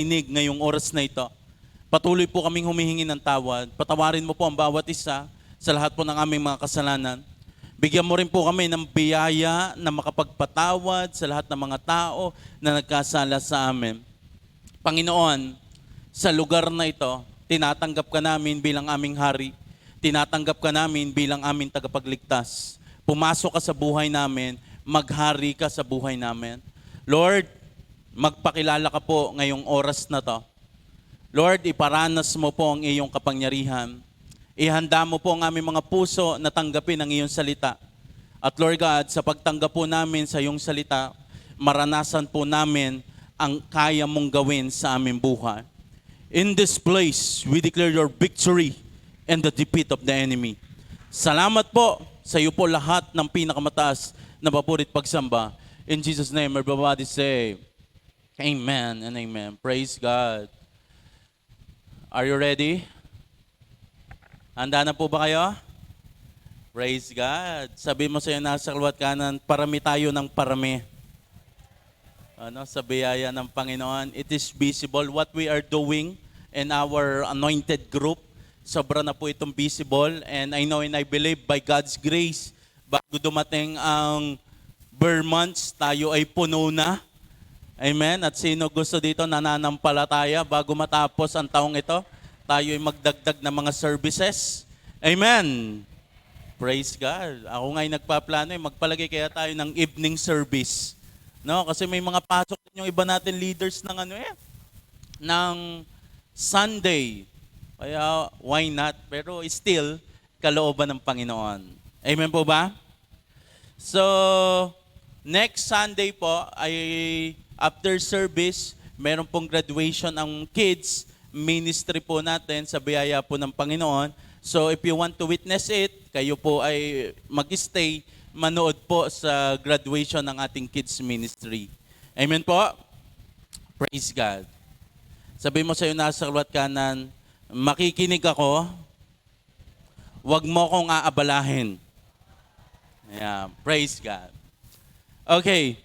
inig ngayong oras na ito. Patuloy po kaming humihingi ng tawad. Patawarin mo po ang bawat isa sa lahat po ng aming mga kasalanan. Bigyan mo rin po kami ng biyaya na makapagpatawad sa lahat ng mga tao na nagkasala sa amin. Panginoon, sa lugar na ito, tinatanggap ka namin bilang aming hari. Tinatanggap ka namin bilang aming tagapagligtas. Pumasok ka sa buhay namin, maghari ka sa buhay namin. Lord, magpakilala ka po ngayong oras na to. Lord, iparanas mo po ang iyong kapangyarihan. Ihanda mo po ang aming mga puso na tanggapin ang iyong salita. At Lord God, sa pagtanggap po namin sa iyong salita, maranasan po namin ang kaya mong gawin sa aming buhay. In this place, we declare your victory and the defeat of the enemy. Salamat po sa iyo po lahat ng pinakamataas na papurit pagsamba. In Jesus' name, everybody say, Amen and amen. Praise God. Are you ready? Handa na po ba kayo? Praise God. Sabi mo sa iyo nasa kaliwat kanan, parami tayo ng parami. Sa biyaya ng Panginoon, it is visible what we are doing in our anointed group. Sobra na po itong visible, and I know and I believe by God's grace, bago dumating ang bare months, tayo ay puno na. Amen. At sino gusto dito nananampalataya bago matapos ang taong ito, tayo ay magdagdag ng mga services. Amen. Praise God. Ako nga'y nagpaplano, magpalagay kaya tayo ng evening service. No, kasi may mga pasok din yung iba natin leaders ng ng Sunday. Kaya why not? Pero still kalooban ng Panginoon. Amen po ba? So, next Sunday po ay after service, meron pong graduation ang kids ministry po natin sa biyaya po ng Panginoon. So if you want to witness it, kayo po ay mag-stay, manood po sa graduation ng ating kids ministry. Amen po? Praise God. Sabi mo sa iyo nasa kaliwat kanan, makikinig ako, wag mo kong aabalahin. Yeah, praise God. Okay.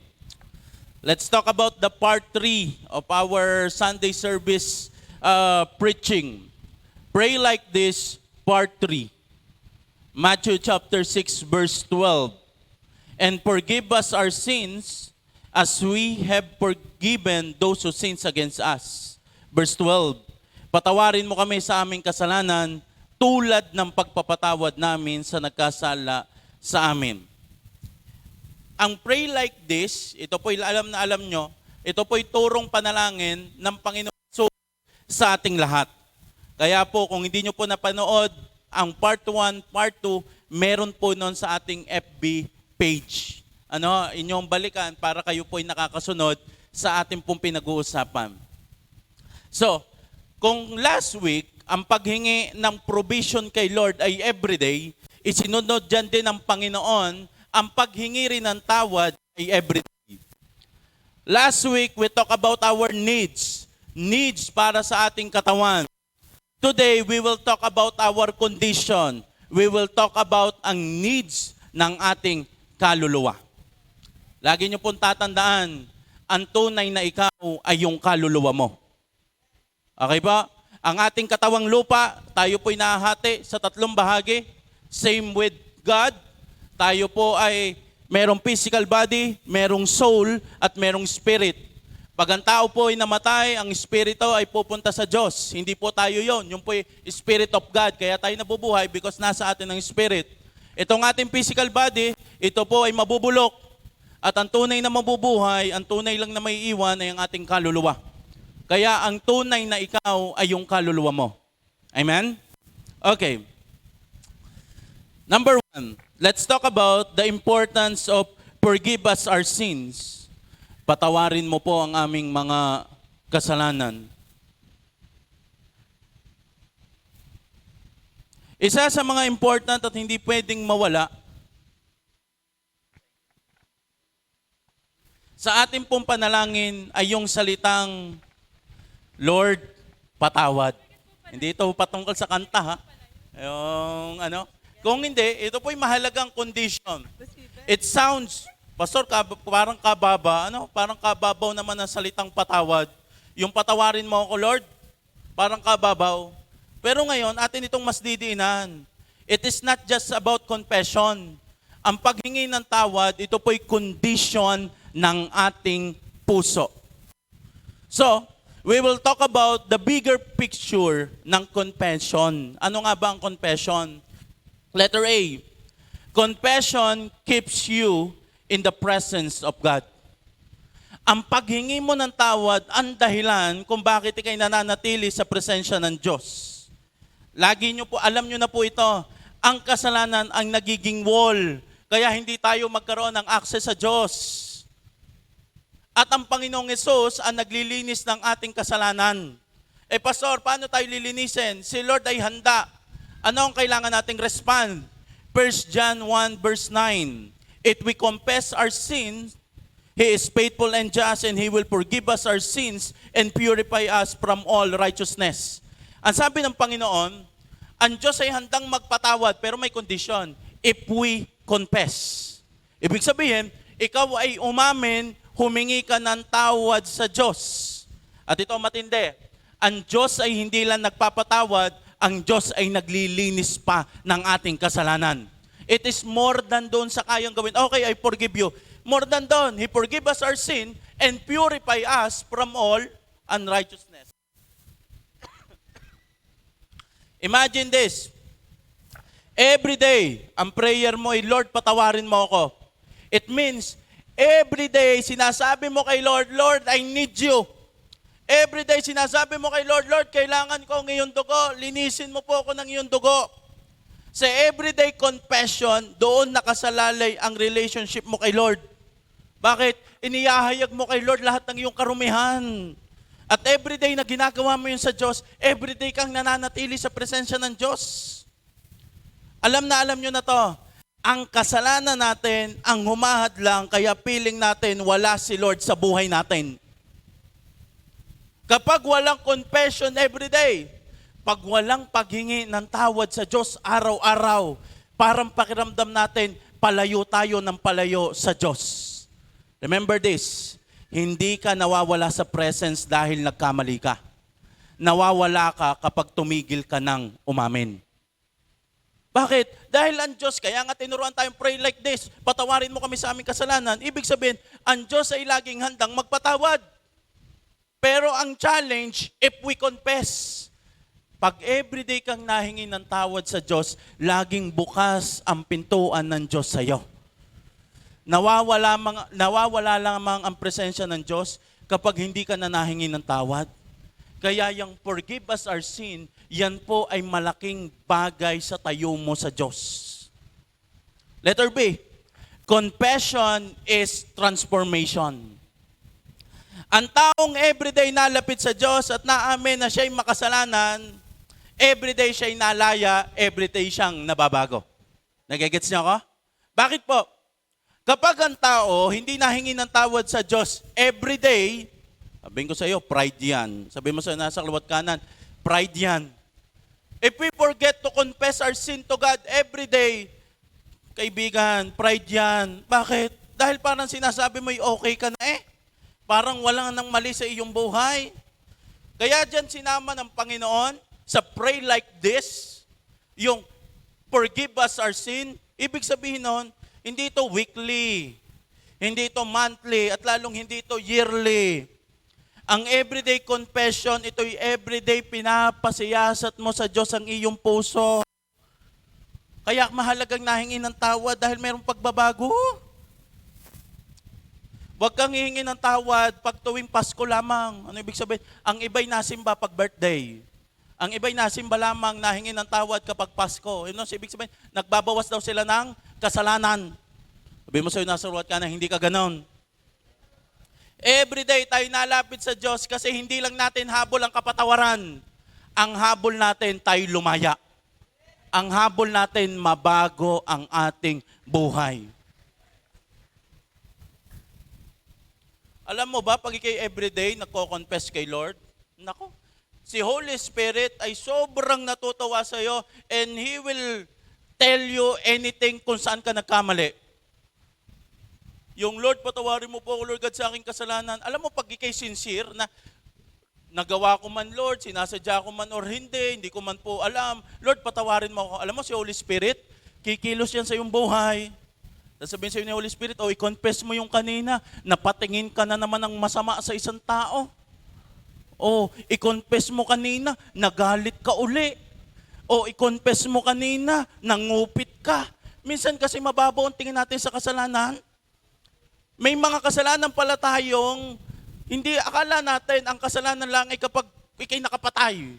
Let's talk about the part 3 of our Sunday service preaching. Pray like this, part 3. Matthew chapter 6, verse 12. And forgive us our sins as we have forgiven those who sins against us. Verse 12. Patawarin mo kami sa aming kasalanan tulad ng pagpapatawad namin sa nagkasala sa amin. Ang pray like this, ito po'y alam na alam nyo, ito po'y turong panalangin ng Panginoon sa ating lahat. Kaya po, kung hindi nyo po napanood ang part 1, part 2, meron po noon sa ating FB page. Inyong balikan para kayo po'y nakakasunod sa ating pong pinag-uusapan. So, kung last week, ang paghingi ng provision kay Lord ay everyday, isinunod dyan din ng Panginoon ang paghingi rin ng tawad ay everyday. Last week, we talk about our needs. Needs para sa ating katawan. Today, we will talk about our condition. We will talk about ang needs ng ating kaluluwa. Lagi niyo pong tatandaan, ang tunay na ikaw ay yung kaluluwa mo. Okay ba? Ang ating katawang lupa, tayo po'y nahahati sa 3 bahagi. Same with God. Tayo po ay merong physical body, merong soul, at merong spirit. Pag ang tao po ay namatay, ang espiritu ay pupunta sa Diyos. Hindi po tayo yon. Yung po ay Spirit of God. Kaya tayo nabubuhay because nasa atin ang Spirit. Itong ating physical body, ito po ay mabubulok. At ang tunay na mabubuhay, ang tunay lang na may iwan ay ang ating kaluluwa. Kaya ang tunay na ikaw ay yung kaluluwa mo. Amen? Okay. Number 1. Let's talk about the importance of forgive us our sins. Patawarin mo po ang aming mga kasalanan. Isa sa mga important at hindi pwedeng mawala sa ating pong panalangin ay yung salitang Lord, patawad. Hindi ito patungkol sa kanta ha. Yung Kung hindi, ito po'y mahalagang condition. It sounds, Pastor, parang kababa, parang kababaw naman ang salitang patawad. Yung patawarin mo ako, Lord, parang kababaw. Pero ngayon, atin itong mas didiinan. It is not just about confession. Ang paghingi ng tawad, ito po'y condition ng ating puso. So, we will talk about the bigger picture ng confession. Ano nga ba ang confession? Letter A, confession keeps you in the presence of God. Ang paghingi mo ng tawad, ang dahilan kung bakit ikay nananatili sa presensya ng Diyos. Lagi nyo po, alam nyo na po ito, ang kasalanan ang nagiging wall. Kaya hindi tayo magkaroon ng access sa Diyos. At ang Panginoong Hesus ang naglilinis ng ating kasalanan. Pastor, paano tayo lilinisin? Si Lord ay handa. Ano ang kailangan nating respond? 1 John 1 verse 9. If we confess our sins, He is faithful and just, and He will forgive us our sins and purify us from all righteousness. Ang sabi ng Panginoon, ang Diyos ay handang magpatawad, pero may condition. If we confess. Ibig sabihin, ikaw ay umamin, humingi ka ng tawad sa Diyos. At ito matindi, ang Diyos ay hindi lang nagpapatawad, ang Diyos ay naglilinis pa ng ating kasalanan. It is more than doon sa kayang gawin. Okay, I forgive you. More than doon, He forgive us our sin and purify us from all unrighteousness. Imagine this. Every day, ang prayer mo ay, Lord, patawarin mo ako. It means, every day, sinasabi mo kay Lord, Lord, I need you. Every day, sinasabi mo kay Lord, Lord, kailangan ko ng iyong dugo. Linisin mo po ako ng iyong dugo. Sa everyday confession, doon nakasalalay ang relationship mo kay Lord. Bakit? Iniyahayag mo kay Lord lahat ng iyong karumihan. At everyday na ginagawa mo yun sa Diyos, everyday kang nananatili sa presensya ng Diyos. Alam na alam nyo na to, ang kasalanan natin, ang humahad lang, kaya feeling natin wala si Lord sa buhay natin. Kapag walang confession everyday, pag walang paghingi ng tawad sa Diyos araw-araw, parang pakiramdam natin, palayo tayo ng palayo sa Diyos. Remember this, hindi ka nawawala sa presence dahil nagkamali ka. Nawawala ka kapag tumigil ka ng umamin. Bakit? Dahil ang Diyos, kaya nga tinuruan tayong pray like this, patawarin mo kami sa aming kasalanan. Ibig sabihin, ang Diyos ay laging handang magpatawad. Pero ang challenge, if we confess, pag everyday kang nahingi ng tawad sa Diyos, laging bukas ang pintuan ng Diyos sa iyo. Nawawala lamang ang presensya ng Diyos kapag hindi ka na nahingi ng tawad. Kaya yung forgive us our sin, yan po ay malaking bagay sa tayo mo sa Diyos. Letter B, confession is transformation. Ang taong everyday nalapit sa Diyos at naamin na siya'y makasalanan, everyday siya'y nalaya, everyday siyang nababago. Nagigets niyo ako? Bakit po? Kapag ang tao hindi nahingi ng tawad sa Diyos everyday, sabihin ko sa iyo, pride yan. Sabihin mo sa nasa kaliwat kanan, pride yan. If we forget to confess our sin to God every day, kaibigan, pride yan. Bakit? Dahil parang sinasabi mo, okay ka na Parang wala nang mali sa iyong buhay. Kaya dyan sinama ng Panginoon sa pray like this, yung forgive us our sin. Ibig sabihin nun, hindi ito weekly, hindi ito monthly, at lalong hindi ito yearly. Ang everyday confession, ito'y everyday pinapasiyasat mo sa Diyos ang iyong puso. Kaya mahalagang nahingi ng tawad dahil mayroong pagbabago. Huwag kang hihingi ng tawad pag tuwing Pasko lamang. Ano ibig sabihin? Ang iba'y nasimba pag birthday. Ang iba'y nasimba lamang nahingi ng tawad kapag Pasko. Ano ibig sabihin? Nagbabawas daw sila ng kasalanan. Sabi mo sa'yo, nasa ruwat ka na, hindi ka ganon. Everyday tayo nalapit sa Diyos kasi hindi lang natin habol ang kapatawaran. Ang habol natin tayo lumaya. Ang habol natin mabago ang ating buhay. Alam mo ba, pag ikay everyday nagko-confess kay Lord, nako, si Holy Spirit ay sobrang natutuwa sa iyo and He will tell you anything kung saan ka nagkamali. Yung Lord, patawarin mo po, Lord God, sa aking kasalanan. Alam mo, pag ikay sincere na nagawa ko man, Lord, sinasadya ko man or hindi ko man po alam. Lord, patawarin mo ako. Alam mo, si Holy Spirit, kikilos yan sa iyong buhay. Sasabihin sa iyo ni Holy Spirit, i-confess mo yung kanina, napatingin ka na naman ng masama sa isang tao. I-confess mo kanina, nagalit ka uli. I-confess mo kanina, nangupit ka. Minsan kasi mababaw ang tingin natin sa kasalanan. May mga kasalanan pala tayong, hindi akala natin ang kasalanan lang ay kapag ikay nakapatay.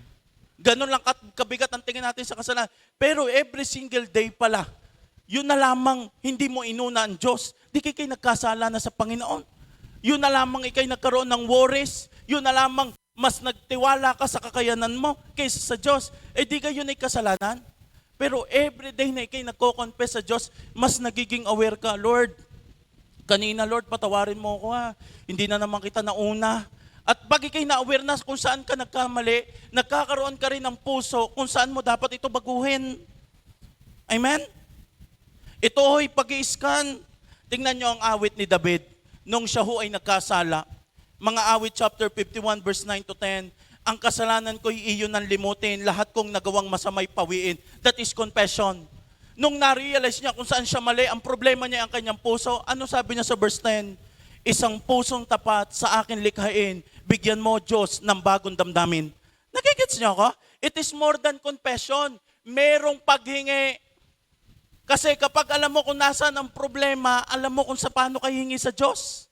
Ganun lang kabigat ang tingin natin sa kasalanan. Pero every single day pala, yun na lamang hindi mo inuna ang Diyos. Di kay nagkasala na sa Panginoon. Yun na lamang ikay nagkaroon ng worries. Yun na lamang mas nagtiwala ka sa kakayanan mo kaysa sa Diyos. Di kayo na kasalanan. Pero everyday na ikay nagko-confess sa Diyos, mas nagiging aware ka, Lord, kanina Lord, patawarin mo ako ha. Hindi na naman kita nauna. At pag ikay na-aware na kung saan ka nagkamali, nagkakaroon ka rin ng puso kung saan mo dapat ito baguhin. Amen? Ito ho'y pag-i-scan. Tingnan nyo ang awit ni David nung siya ho ay nagkasala. Mga awit chapter 51 verse 9 to 10. Ang kasalanan ko'y iyon ang limutin, lahat kong nagawang masamay pawiin. That is confession. Nung na-realize niya kung saan siya mali, ang problema niya ang kanyang puso. Ano sabi niya sa verse 10? Isang pusong tapat sa akin likhain, bigyan mo Diyos ng bagong damdamin. Nagigets niyo ako? It is more than confession. Merong paghingi. Kasi kapag alam mo kung nasaan ang problema, alam mo kung sa paano ka hingi sa Diyos.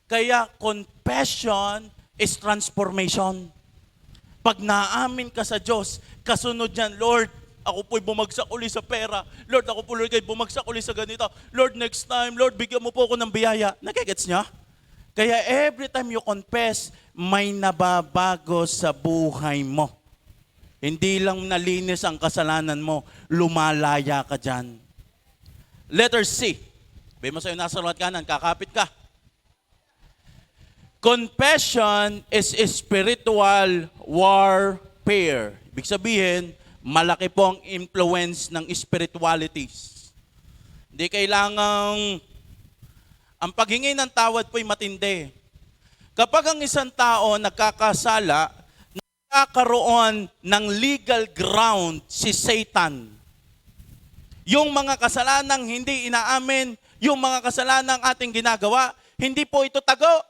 Kaya confession is transformation. Pag naamin ka sa Diyos, kasunod yan, Lord, ako po'y bumagsak uli sa pera. Lord, ako po Lord, bumagsak uli sa ganito. Lord, next time, Lord, bigyan mo po ako ng biyaya. Nagigets niya? Kaya every time you confess, may nababago sa buhay mo. Hindi lang nalinis ang kasalanan mo, lumalaya ka dyan. Letter C. Sabi mo sa'yo, nasa luhat kanan, kakapit ka. Confession is spiritual warfare. Ibig sabihin, malaki po ang influence ng spiritualities. Hindi kailangang, ang paghingi ng tawad po'y matindi. Kapag ang isang tao nagkakasala, nagkakaroon ng legal ground si Satan. Yung mga kasalanang hindi inaamin, yung mga kasalanang ating ginagawa, hindi po ito tago.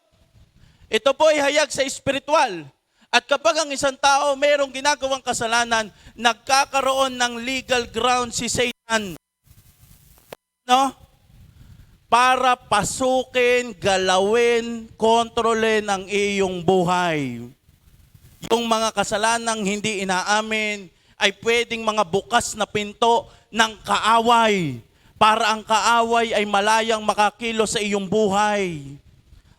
Ito po ay hayag sa espiritual. At kapag ang isang tao mayroong ginagawang kasalanan, nagkakaroon ng legal ground si Satan. No? Para pasukin, galawin, kontrolin ang iyong buhay. Yung mga kasalanang hindi inaamin ay pwedeng mga bukas na pinto ng kaaway para ang kaaway ay malayang makakilos sa iyong buhay.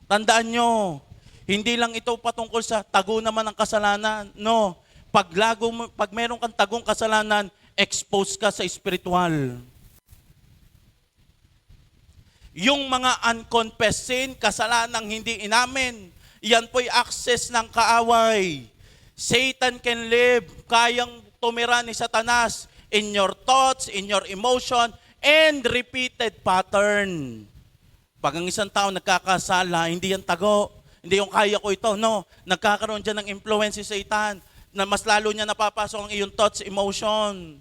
Tandaan nyo, hindi lang ito patungkol sa tago naman ng kasalanan. No, pag meron kang tagong kasalanan, expose ka sa spiritual. Yung mga unconfessed sin, kasalanang hindi inamin, yan po'y access ng kaaway. Satan can live, kayang tumira ni Satanas in your thoughts, in your emotion, and repeated pattern. Pag ang isang tao nagkakasala, hindi yan tago. Hindi yung kaya ko ito. No, nagkakaroon dyan ng influence si Satan na mas lalo niya napapasok ang iyong thoughts, emotion.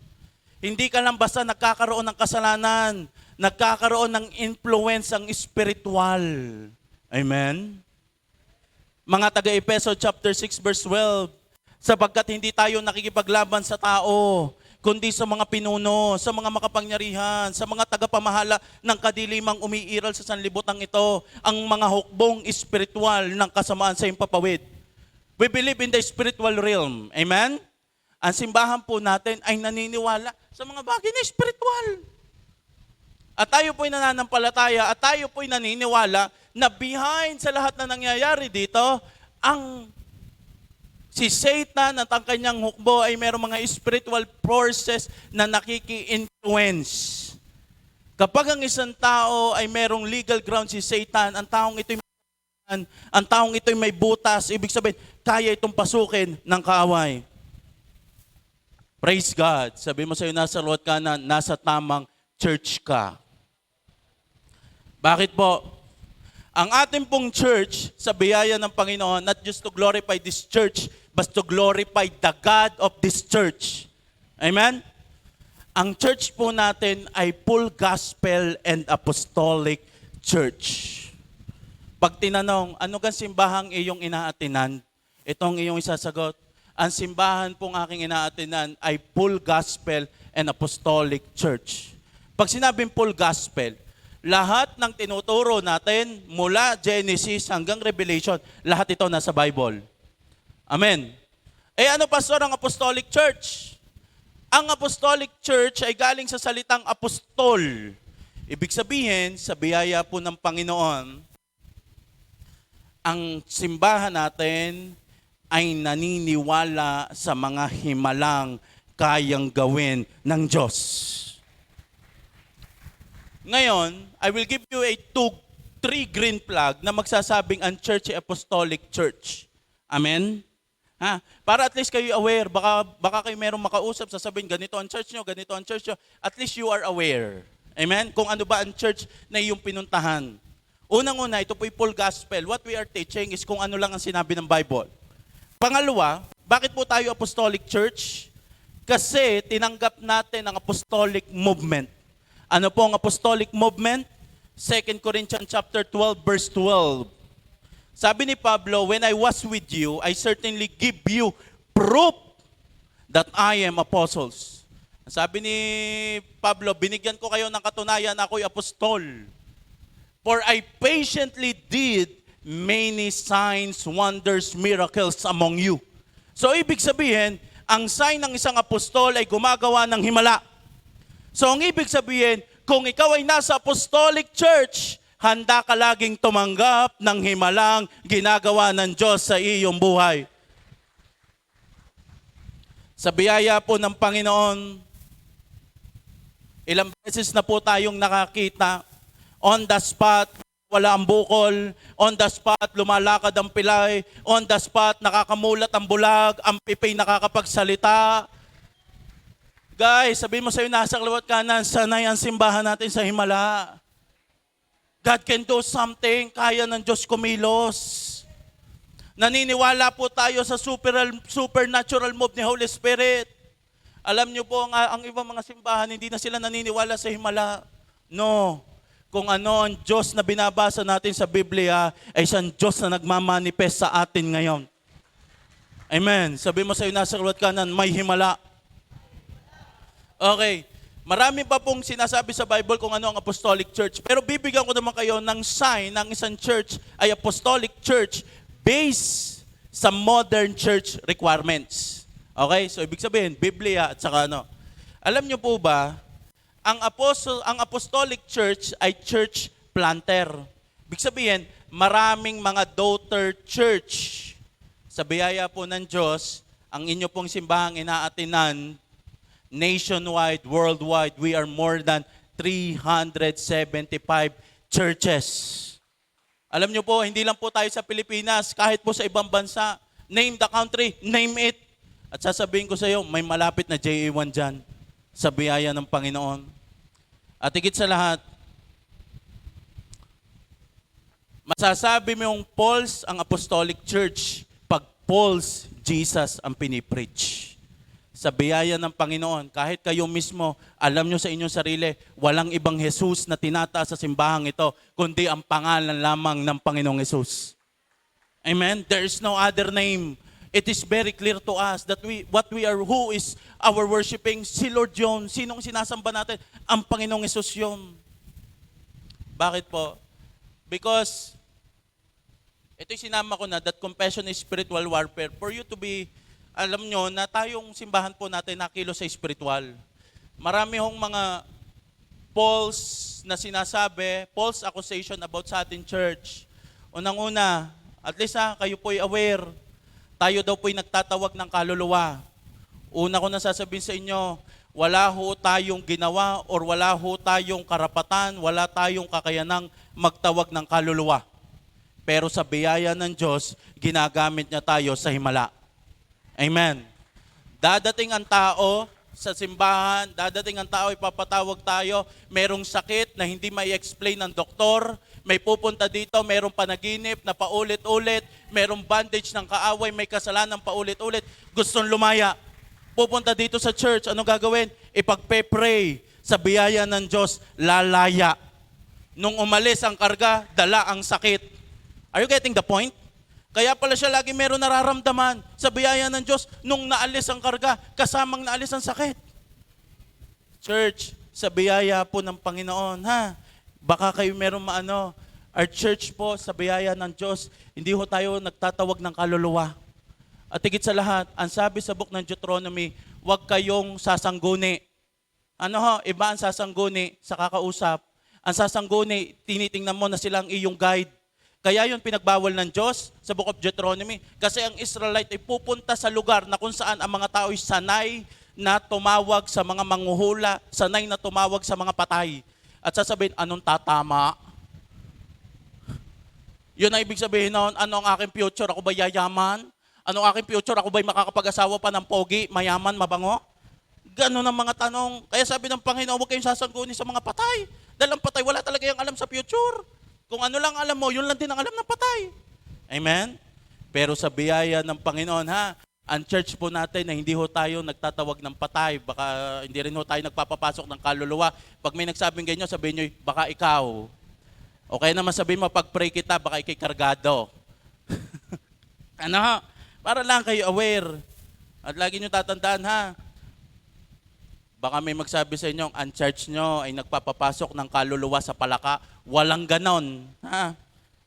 Hindi ka lang basta nagkakaroon ng kasalanan. Nagkakaroon ng influence ang spiritual. Amen? Mga taga-Efeso chapter 6 verse 12, sapagkat hindi tayo nakikipaglaban sa tao, kundi sa mga pinuno, sa mga makapangyarihan, sa mga tagapamahala ng kadilimang umiiral sa sanlibutan ito, ang mga hukbong espiritual ng kasamaan sa impapawid. We believe in the spiritual realm. Amen? Ang simbahan po natin ay naniniwala sa mga bagay na spiritual. At tayo po'y nananampalataya at tayo po'y naniniwala na behind sa lahat na nangyayari dito, ang si Satan at ang kanyang hukbo ay mayroong mga spiritual forces na nakiki-influence. Kapag ang isang tao ay mayroong legal ground si Satan, ang taong ito'y may butas, ibig sabihin, kaya itong pasukin ng kaaway. Praise God. Sabi mo sa'yo, nasa luhat ka na, nasa tamang church ka. Bakit po? Ang ating pong church, sa biyaya ng Panginoon, not just to glorify this church, but to glorify the God of this church. Amen? Ang church po natin ay full gospel and apostolic church. Pag tinanong, ano gang simbahang iyong inaatinan? Itong iyong isasagot, ang simbahan pong aking inaatinan ay full gospel and apostolic church. Pag sinabing full gospel, lahat ng tinuturo natin mula Genesis hanggang Revelation, lahat ito nasa Bible. Amen. Ano pastor ang apostolic church? Ang apostolic church ay galing sa salitang apostol. Ibig sabihin, sa biyaya po ng Panginoon, ang simbahan natin ay naniniwala sa mga himalang kayang gawin ng Diyos. Ngayon, I will give you three green flag na magsasabing ang church ay apostolic church. Amen? Para at least kayo aware, baka kayo merong makausap, sasabihin, ganito ang church nyo, ganito ang church nyo. At least you are aware. Amen? Kung ano ba ang church na iyong pinuntahan. Unang-una, ito po'y full gospel. What we are teaching is kung ano lang ang sinabi ng Bible. Pangalawa, bakit po tayo apostolic church? Kasi tinanggap natin ang apostolic movement. Ano po ang apostolic movement? 2 Corinthians chapter 12, verse 12. Sabi ni Pablo, when I was with you, I certainly give you proof that I am apostles. Sabi ni Pablo, binigyan ko kayo ng katunayan na ako'y apostol. For I patiently did many signs, wonders, miracles among you. So ibig sabihin, ang sign ng isang apostol ay gumagawa ng himala. So ang ibig sabihin, kung ikaw ay nasa apostolic church, handa ka laging tumanggap ng himalang ginagawa ng Diyos sa iyong buhay. Sa biyaya po ng Panginoon, ilang beses na po tayong nakakita, on the spot, wala ang bukol, on the spot, lumalakad ang pilay, on the spot, nakakamulat ang bulag, ang pipay nakakapagsalita. Guys, sabihin mo sa'yo, nasa kaliwat kanan, sanay ang simbahan natin sa himala. God can do something, kaya ng Diyos kumilos. Naniniwala po tayo sa supernatural move ni Holy Spirit. Alam niyo po, ang ibang mga simbahan, hindi na sila naniniwala sa himala. No. Kung ano ang Diyos na binabasa natin sa Biblia, ay isang Diyos na nagmamanifest sa atin ngayon. Amen. Sabi mo sa'yo, nasa kaliwat kanan, may himala. Okay. Marami pa pong sinasabi sa Bible kung ano ang apostolic church. Pero bibigyan ko naman kayo ng sign ng isang church ay apostolic church based sa modern church requirements. Okay? So ibig sabihin, Biblia at saka ano. Alam niyo po ba, ang apostolic church ay church planter. Ibig sabihin, maraming mga daughter church. Sa biyaya po ng Diyos, ang inyo pong simbahang inaatinan, nationwide, worldwide, we are more than 375 churches. Alam niyo po, hindi lang po tayo sa Pilipinas, kahit po sa ibang bansa, name the country, name it. At sasabihin ko sa iyo, may malapit na JA1 dyan sa biyaya ng Panginoon. At higit sa lahat, masasabi mo yung Paul's ang apostolic church pag Paul's Jesus ang pinipreach. Sa biyaya ng Panginoon, kahit kayo mismo, alam nyo sa inyong sarili, walang ibang Jesus na tinataas sa simbahang ito, kundi ang pangalan lamang ng Panginoong Jesus. Amen? There is no other name. It is very clear to us that who is our worshiping? Si Lord yun. Sinong sinasamba natin? Ang Panginoong Jesus yun. Bakit po? Because, ito'y sinama ko na, that confession is spiritual warfare. For you to be, alam nyo na tayong simbahan po natin nakilo sa spiritual. Marami hong mga false na sinasabi, false accusation about sa ating church. Unang-una, at least kayo po'y aware, tayo daw po'y nagtatawag ng kaluluwa. Una ko na sasabihin sa inyo, wala ho tayong ginawa or wala ho tayong karapatan, wala tayong kakayanang magtawag ng kaluluwa. Pero sa biyaya ng Diyos, ginagamit niya tayo sa himala. Amen. Dadating ang tao sa simbahan, dadating ang tao, ipapatawag tayo, merong sakit na hindi mai-explain ng doktor, may pupunta dito, merong panaginip na paulit-ulit, merong bandage ng kaaway, may kasalanan paulit-ulit, gustong lumaya. Pupunta dito sa church, ano gagawin? Ipagpe-pray sa biyaya ng Diyos, lalaya. Nung umalis ang karga, dala ang sakit. Are you getting the point? Kaya pala siya lagi meron nararamdaman sa biyaya ng Diyos nung naalis ang karga, kasamang naalis ang sakit. Church, sa biyaya po ng Panginoon, ha? Baka kayo meron maano. Our church po, sa biyaya ng Diyos, hindi ho tayo nagtatawag ng kaluluwa. At higit sa lahat, ang sabi sa book ng Deuteronomy, huwag kayong sasangguni. Ano ho, iba ang sasangguni sa kakausap. Ang sasangguni, tinitingnan mo na silang iyong guide. Kaya yun pinagbawal ng Diyos sa book of Deuteronomy. Kasi ang Israelite ay pupunta sa lugar na kung saan ang mga tao ay sanay na tumawag sa mga manghuhula, sanay na tumawag sa mga patay. At sasabihin, anong tatama? Yun ang ibig sabihin noon, ano ang aking future? Ako ba yayaman? Ano ang aking future? Ako ba'y makakapag-asawa pa ng pogi, mayaman, mabango? Ganun ang mga tanong. Kaya sabi ng Panginoon, huwag kayong sasangguni sa mga patay. Dahil ang patay, wala talaga yung alam sa future. Kung ano lang alam mo, yun lang din ang alam ng patay. Amen? Pero sa biyaya ng Panginoon, ha, ang church po natin na hindi ho tayo nagtatawag ng patay, baka hindi rin ho tayo nagpapapasok ng kaluluwa. Pag may nagsabing ganyan, sabihin nyo, baka ikaw. O kaya naman sabihin mo, pag pray kita, baka ikay kargado. Ano ha? Para lang kayo aware. At lagi nyo tatandaan, ha, baka may magsabi sa inyo, ang church nyo ay nagpapapasok ng kaluluwa sa palaka. Walang ganon. Ha?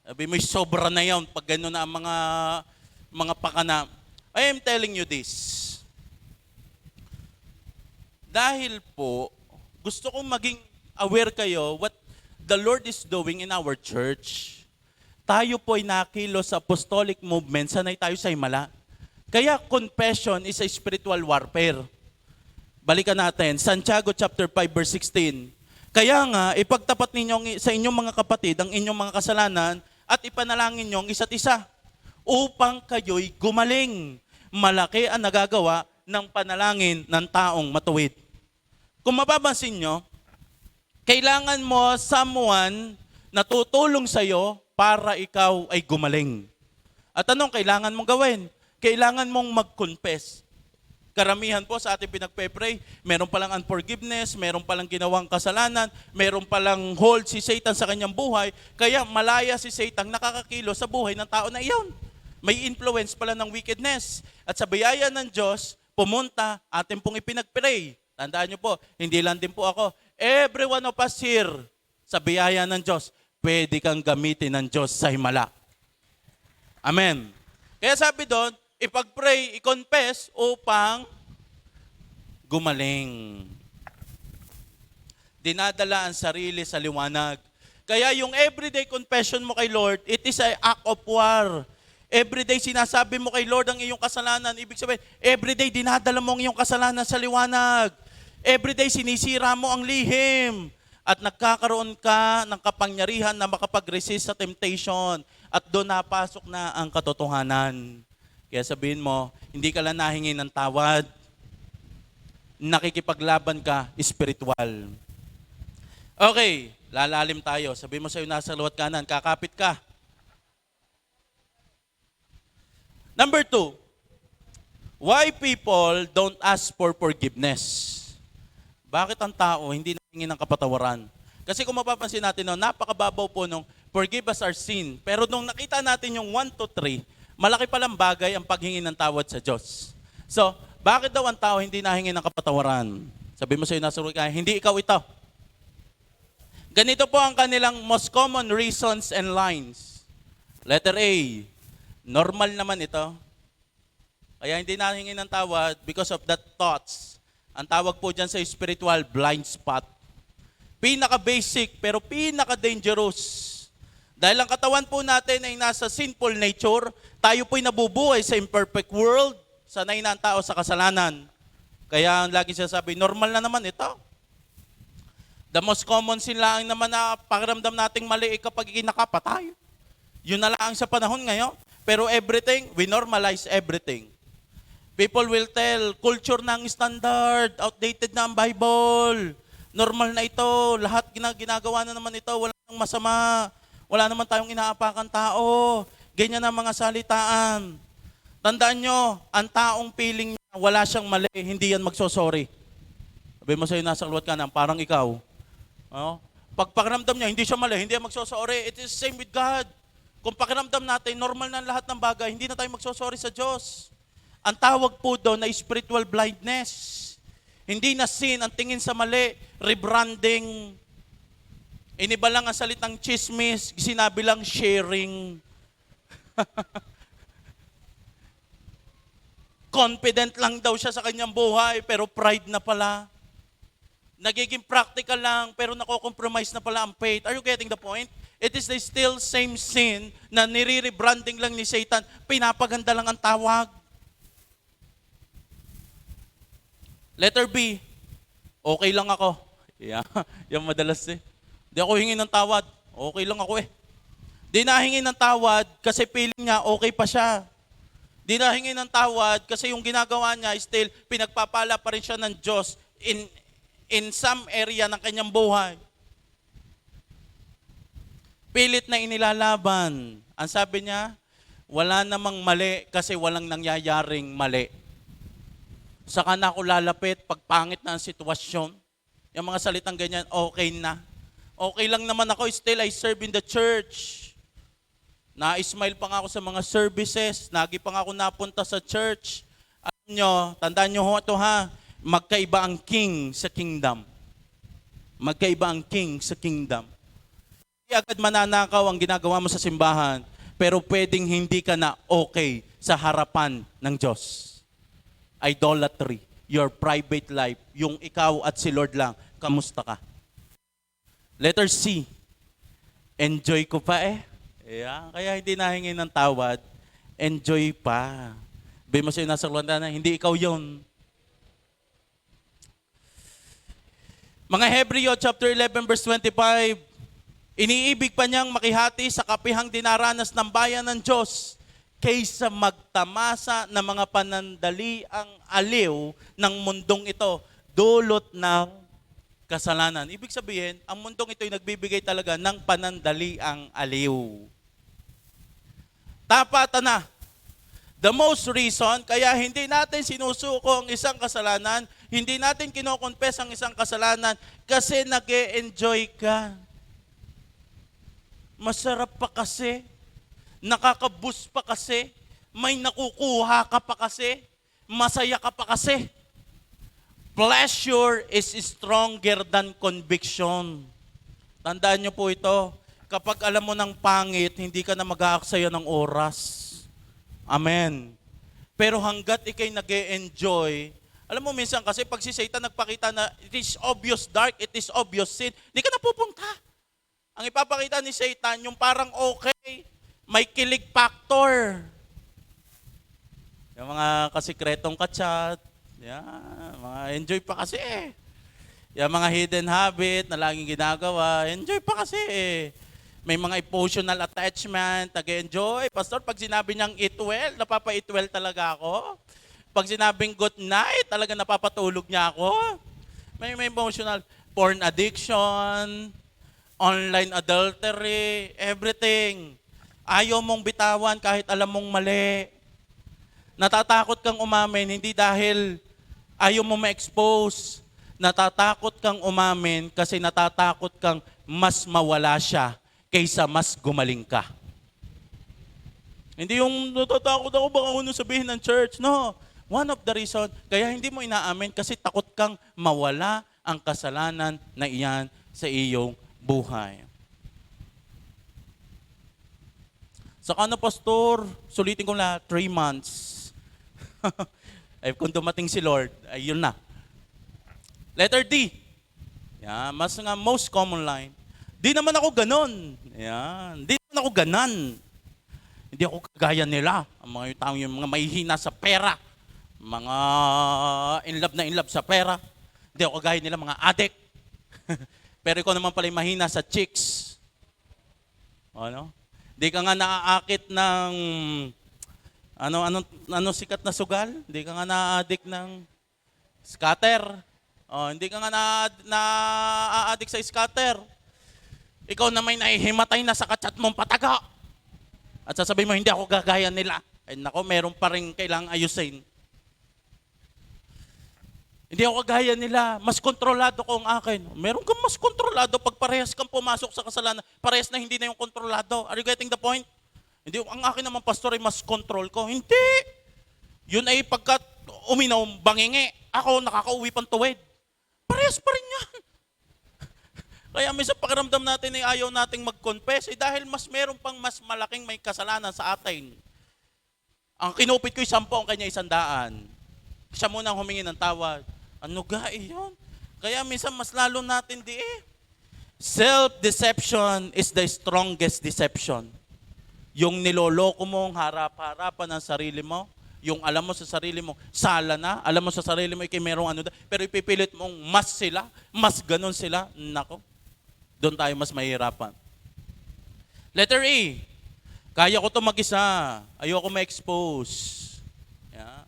Sabi mo, sobra na yun pag ganon na ang mga pakana. I am telling you this. Dahil po, gusto kong maging aware kayo what the Lord is doing in our church. Tayo po ay nakilos sa apostolic movement, sanay tayo sa himala. Kaya confession is a spiritual warfare. Balikan natin, Santiago chapter 5 verse 16. Kaya nga, ipagtapat ninyo sa inyong mga kapatid ang inyong mga kasalanan at ipanalangin nyo ang isa't isa upang kayo'y gumaling. Malaki ang nagagawa ng panalangin ng taong matuwid. Kung mapapansin nyo, kailangan mo someone na tutulong sa'yo para ikaw ay gumaling. At anong kailangan mong gawin? Kailangan mong mag-confess. Karamihan po sa ating pinagpe-pray, meron palang unforgiveness, meron palang ginawang kasalanan, meron palang hold si Satan sa kanyang buhay, kaya malaya si Satan nakakakilo sa buhay ng tao na iyon. May influence pala ng wickedness. At sa biyaya ng Diyos, pumunta, atin pong ipinag-pray. Tandaan niyo po, hindi lang din po ako. Every one of us here, sa biyaya ng Diyos, pwede kang gamitin ng Diyos sa himala. Amen. Kaya sabi doon, ipag-pray, i-confess upang gumaling. Dinadala ang sarili sa liwanag. Kaya yung everyday confession mo kay Lord, it is an act of war. Everyday sinasabi mo kay Lord ang iyong kasalanan. Ibig sabihin, everyday dinadala mo ang iyong kasalanan sa liwanag. Everyday sinisira mo ang lihim. At nagkakaroon ka ng kapangyarihan na makapag-resist sa temptation. At doon napasok na ang katotohanan. Kaya sabihin mo, hindi ka lang nahingi ng tawad. Nakikipaglaban ka, spiritual. Okay, lalalim tayo. Sabihin mo sa'yo nasa luwat kanan, kakapit ka. Number 2, why people don't ask for forgiveness? Bakit ang tao hindi nahingi ng kapatawaran? Kasi kung mapapansin natin, no, napakababaw po nung forgive us our sin. Pero nung nakita natin yung 1 to 3, malaki palang bagay ang paghingi ng tawad sa Diyos. So, bakit daw ang tao hindi nahingi ng kapatawaran? Sabi mo sa'yo, nasa ka, hindi ikaw ito. Ganito po ang kanilang most common reasons and lines. Letter A, normal naman ito. Kaya hindi nahingi ng tawad because of that thoughts. Ang tawag po dyan sa spiritual blind spot. Pinaka-basic pero pinaka-dangerous. Dahil ang katawan po natin ay nasa sinful nature, tayo po'y nabubuhay sa imperfect world, sanay na ang tao sa kasalanan. Kaya lagi siya sabi, normal na naman ito. The most common sin lang naman na pakiramdam nating mali kapag ikinakapatay. Yun na lang sa panahon ngayon. Pero everything, we normalize everything. People will tell, culture na ang standard, outdated na ang Bible. Normal na ito, lahat ginagawa na naman ito, wala nang masama. Wala naman tayong inaapakan tao. Ganyan ang mga salitaan. Tandaan nyo, ang taong feeling niya, wala siyang mali, hindi yan magsosorry. Sabi mo sa'yo, nasa kalwat ka na, parang ikaw. Oh? Pag pakiramdam niya, hindi siya mali, hindi yan magsosorry. It is the same with God. Kung pakiramdam natin, normal na lahat ng bagay, hindi na tayo magsosorry sa Diyos. Ang tawag po doon na spiritual blindness. Hindi na sin, ang tingin sa mali, rebranding. Iniba lang ang salitang chismis, sinabi lang sharing. Confident lang daw siya sa kanyang buhay, pero pride na pala. Nagiging practical lang, pero nako-compromise na pala ang faith. Are you getting the point? It is the still same sin na nire-rebranding lang ni Satan. Pinapaganda lang ang tawag. Letter B, okay lang ako. Yeah, yung madalas eh. Di ako hingi ng tawad. Okay lang ako eh. Di nahingi ng tawad kasi feeling niya okay pa siya. Di nahingi ng tawad kasi yung ginagawa niya still pinagpapala pa rin siya ng Diyos in some area ng kanyang buhay. Pilit na inilalaban. Ang sabi niya, wala namang mali kasi walang nangyayaring mali. Saka na ako lalapit pag pangit na ang sitwasyon. Yung mga salitang ganyan, okay na. Okay lang naman ako, still I serve in the church. Na-smile pa nga ako sa mga services. Lagi pa nga ako napunta sa church. Alam nyo, tandaan nyo ito ha, magkaiba ang king sa kingdom. Magkaiba ang king sa kingdom. Hindi agad mananakaw ang ginagawa mo sa simbahan, pero pwedeng hindi ka na okay sa harapan ng Diyos. Idolatry, your private life, yung ikaw at si Lord lang, kamusta ka? Letter C, enjoy ko pa eh. Yeah, kaya hindi nahingi ng tawad, enjoy pa. Sabi mo sa'yo nasa kalwanda na, hindi ikaw yun. Mga Hebreo chapter 11 verse 25, iniibig pa niyang makihati sa kapihang dinaranas ng bayan ng Diyos kaysa magtamasa ng mga panandaliang aliw ng mundong ito, dulot ng kasalanan. Ibig sabihin, ang mundong ito ay nagbibigay talaga ng panandaliang aliw. Tapatan na. The most reason, kaya hindi natin sinusuko ang isang kasalanan, hindi natin kinokonfess ang isang kasalanan, kasi nag-e-enjoy ka. Masarap pa kasi. Nakakabus pa kasi, may nakukuha ka pa kasi, masaya ka pa kasi. Pleasure is stronger than conviction. Tandaan niyo po ito, kapag alam mo ng pangit, hindi ka na mag-aaksaya ng oras. Amen. Pero hanggat ikay nag-e-enjoy, alam mo minsan kasi pag si Satan nagpakita na it is obvious dark, it is obvious sin, hindi ka na pupunta. Ang ipapakita ni Satan, yung parang okay, may kilig factor. Yung mga kasikretong kachat, yan, mga enjoy pa kasi eh. Yung mga hidden habit na laging ginagawa, enjoy pa kasi eh. May mga emotional attachment, nag-enjoy. Pastor, pag sinabi niyang eat well, napapa-eat well talaga ako. Pag sinabing good night, talaga napapatulog niya ako. May emotional porn addiction, online adultery, everything. Ayaw mong bitawan kahit alam mong mali. Natatakot kang umamin, hindi dahil ayaw mo ma-expose. Natatakot kang umamin kasi natatakot kang mas mawala siya kaysa mas gumaling ka. Hindi yung natatakot ako baka ano sabihin ng church. No, one of the reason, kaya hindi mo inaamin kasi takot kang mawala ang kasalanan na iyan sa iyong buhay. Saka na, Pastor, sulitin ko na 3 months. Ay, kung dumating si Lord, ay yun na. Letter D. Yeah, mas nga most common line. Di naman ako ganon. Yan. Di naman ako ganan. Hindi ako kagaya nila. Ang mga tao yung mga mahihina sa pera. Mga in love sa pera. Hindi ako kagaya nila, mga addict. Pero ikaw naman pala yung mahina sa chicks. Ano? Di ka nga naaakit ng Ano sikat na sugal? Hindi ka nga na-addict ng scatter. Hindi ka nga na-addict sa scatter. Ikaw na may nahihimatay na sa kachat mong pataga. At sasabihin mo, hindi ako gagaya nila. Ay nako, meron pa rin kailangang ayusin. Hindi ako kagaya nila. Mas kontrolado ko ang akin. Meron kang mas kontrolado pag parehas kang pumasok sa kasalanan. Parehas na hindi na yung kontrolado. Are you getting the point? Hindi, ang akin naman, pastor, ay mas control ko. Hindi. Yun ay pagkat uminom, bangingi. Ako, nakakauwi pang tuwid. Parehas pa rin yan. Kaya minsan pakiramdam natin ay ayaw nating mag-confess dahil meron pang mas malaking may kasalanan sa atin. Ang kinupit ko 10, ang kanya 100. Siya muna ang humingi ng tawad. Ano ga yun? Kaya minsan mas lalo natin Self-deception is the strongest deception. Yung niloloko mong harap-harapan ng sarili mo, yung alam mo sa sarili mo, sala na, alam mo sa sarili mo, merong pero ipipilit mong mas sila, mas ganun sila, nako, doon tayo mas mahirapan. Letter E, kaya ko to mag-isa, ayoko ma-expose. Yeah.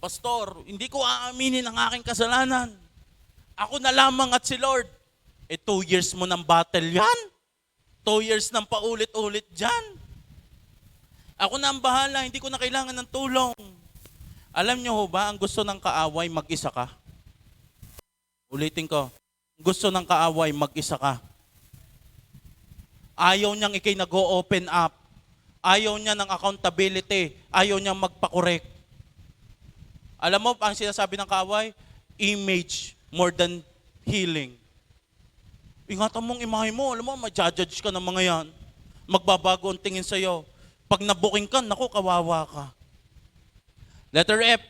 Pastor, hindi ko aaminin ang aking kasalanan. Ako na lamang at si Lord. 2 years mo ng battle yan. 2 years ng paulit-ulit dyan. Ako na ang bahala, hindi ko na kailangan ng tulong. Alam niyo ho ba, ang gusto ng kaaway, mag-isa ka. Ulitin ko, gusto ng kaaway, mag-isa ka. Ayaw niyang ikay nag-o-open up. Ayaw niya ng accountability. Ayaw niyang magpakorek. Alam mo, ang sinasabi ng kaaway, image more than healing. Ingatan mong imahe mo, alam mo, ma-judge ka ng mga yan. Magbabago ang tingin sa'yo. Pag nabuking ka, naku, kawawa ka. Letter F.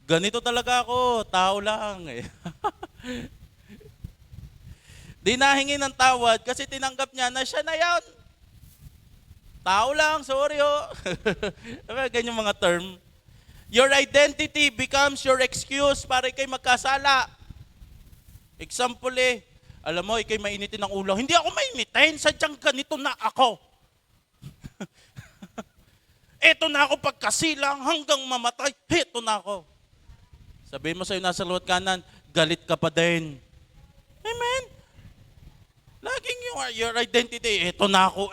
Ganito talaga ako, tao lang. Di nahingi ng tawad kasi tinanggap niya na siya na yan. Tao lang, sorry ho. Ganyan mga term. Your identity becomes your excuse para ikay magkasala. Example alam mo, ikay mainitin ng ulo. Hindi ako mainitin, sadyang ganito na ako. Eto na ako pagkasilang hanggang mamatay, eto na ako. Sabihin mo sa'yo nasa luwat kanan, galit ka pa din. Amen? Laging your identity, eto na ako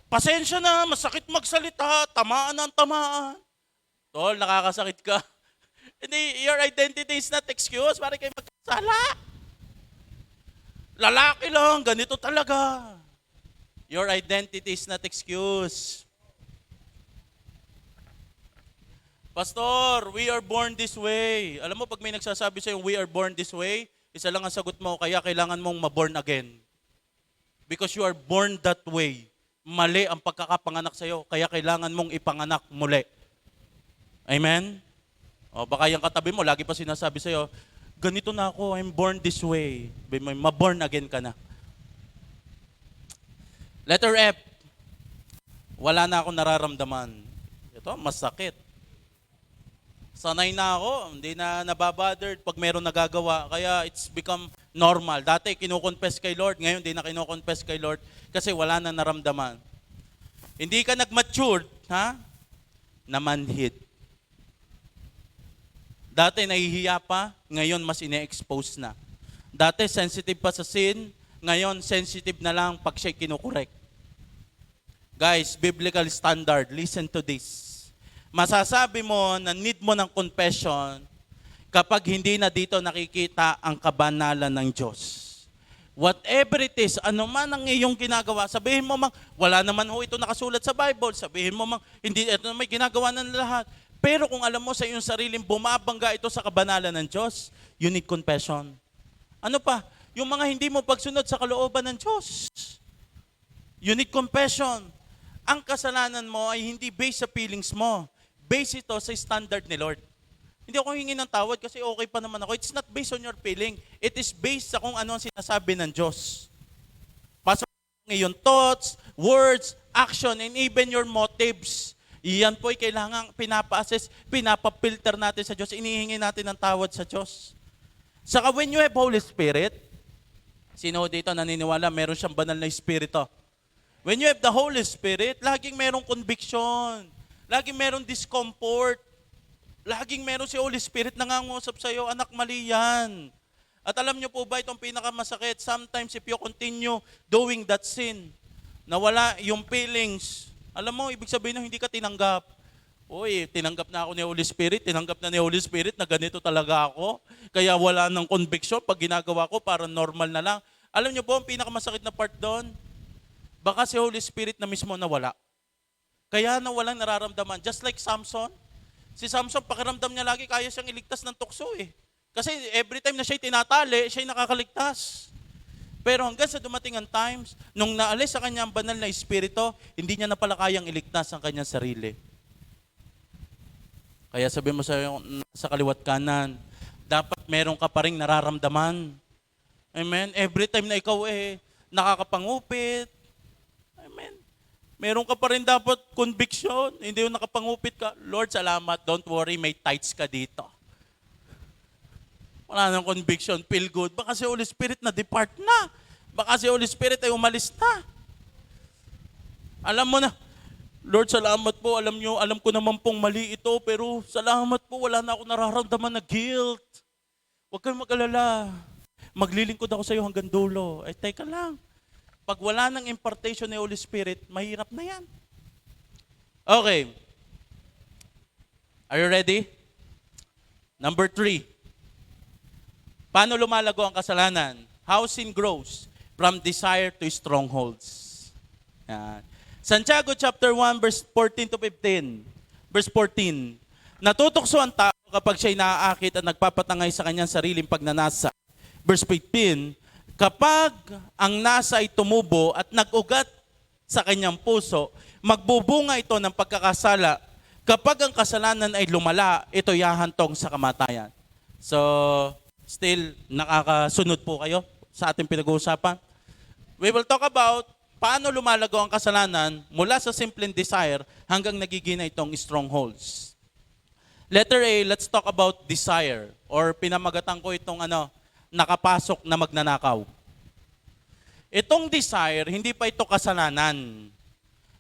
Pasensya na, masakit magsalita, tamaan ng tamaan. Tol, nakakasakit ka. Hindi, your identity is not excuse para kayo magkasala. Lalaki lang, ganito talaga. Your identity is not excuse. Pastor, we are born this way. Alam mo, pag may nagsasabi sa'yo, we are born this way, isa lang ang sagot mo, kaya kailangan mong ma-born again. Because you are born that way. Mali ang pagkakapanganak sa'yo, kaya kailangan mong ipanganak muli. Amen? O baka yung katabi mo, lagi pa sinasabi sa'yo, ganito na ako, I'm born this way. Ma-born again ka na. Letter F. Wala na akong nararamdaman. Ito, masakit. Sanay na ako, hindi na nababothered pag meron nagagawa. Kaya it's become normal. Dati kinukonfess kay Lord, ngayon hindi na kinukonfess kay Lord kasi wala na naramdaman. Hindi ka nag-matured, namanhid. Dati nahihiya pa, ngayon mas ine-expose na. Dati sensitive pa sa sin, ngayon sensitive na lang pag siya'y kinukorek. Guys, biblical standard, listen to this. Masasabi mo na need mo ng confession kapag hindi na dito nakikita ang kabanalan ng Diyos. Whatever it is, ano man ang iyong ginagawa, sabihin mo mang, wala naman ito nakasulat sa Bible, sabihin mo mang, hindi ito may ginagawa ng lahat. Pero kung alam mo sa iyong sariling bumabangga ito sa kabanalan ng Diyos, you need confession. Ano pa? Yung mga hindi mo pagsunod sa kalooban ng Diyos. You need confession. Ang kasalanan mo ay hindi based sa feelings mo. Based ito sa standard ni Lord. Hindi ako hingi ng tawad kasi okay pa naman ako. It's not based on your feeling. It is based sa kung ano ang sinasabi ng Diyos. Pasok ang iyong thoughts, words, action, and even your motives. Iyan po ay kailangang pinapa-assess, pinapa-filter natin sa Diyos, inihingi natin ng tawad sa Diyos. Saka when you have Holy Spirit, sino dito naniniwala meron siyang banal na espiritu? When you have the Holy Spirit, laging merong conviction. Laging merong discomfort. Laging meron si Holy Spirit nangangusap sa'yo, anak, mali yan. At alam niyo po ba itong pinakamasakit? Sometimes if you continue doing that sin, nawala yung feelings. Alam mo, ibig sabihin hindi ka tinanggap. Uy, tinanggap na ako ni Holy Spirit, tinanggap na ni Holy Spirit na ganito talaga ako. Kaya wala ng conviction pag ginagawa ko, para normal na lang. Alam niyo po, ang pinakamasakit na part doon, baka si Holy Spirit na mismo nawala. Kaya nawalang nararamdaman. Just like Samson. Si Samson, pakiramdam niya lagi, kaya siyang iligtas ng tukso eh. Kasi every time na siya'y tinatali, siya'y nakakaligtas. Pero hanggang sa dumating ang times, nung naalis sa kanya ang banal na espiritu, hindi niya na pala kayang iligtas ang kanyang sarili. Kaya sabi mo sa kaliwat kanan, dapat meron ka pa rin nararamdaman. Amen? Every time na ikaw nakakapangupit, amen, meron ka pa rin dapat conviction. Hindi yung nakapangupit ka, Lord, salamat, don't worry, may tithes ka dito. Wala nang conviction, feel good. Baka si Holy Spirit na depart na. Baka si Holy Spirit ay umalis na. Alam mo na, Lord, salamat po. Alam ko naman pong mali ito, pero salamat po, wala na ako nararamdaman na guilt. Huwag kayong mag-alala. Maglilingkod ako sa iyo hanggang dulo. Teka lang. Pag wala ng impartation ni Holy Spirit, mahirap na yan. Okay. Are you ready? Number 3. Paano lumalago ang kasalanan? How sin grows from desire to strongholds. Yan. Santiago chapter 1 verse 14 to 15. Verse 14. Natutokso ang tao kapag siya'y naaakit at nagpapatangay sa kanyang sariling pagnanasa. Verse 15. Kapag ang nasa ay tumubo at nag-ugat sa kanyang puso, magbubunga ito ng pagkakasala. Kapag ang kasalanan ay lumala, ito yahantong sa kamatayan. So, still, nakakasunod po kayo sa ating pinag-uusapan. We will talk about paano lumalago ang kasalanan mula sa simpleng desire hanggang nagiging na itong strongholds. Letter A, let's talk about desire, or pinamagatan ko itong nakapasok na magnanakaw. Itong desire, hindi pa ito kasalanan.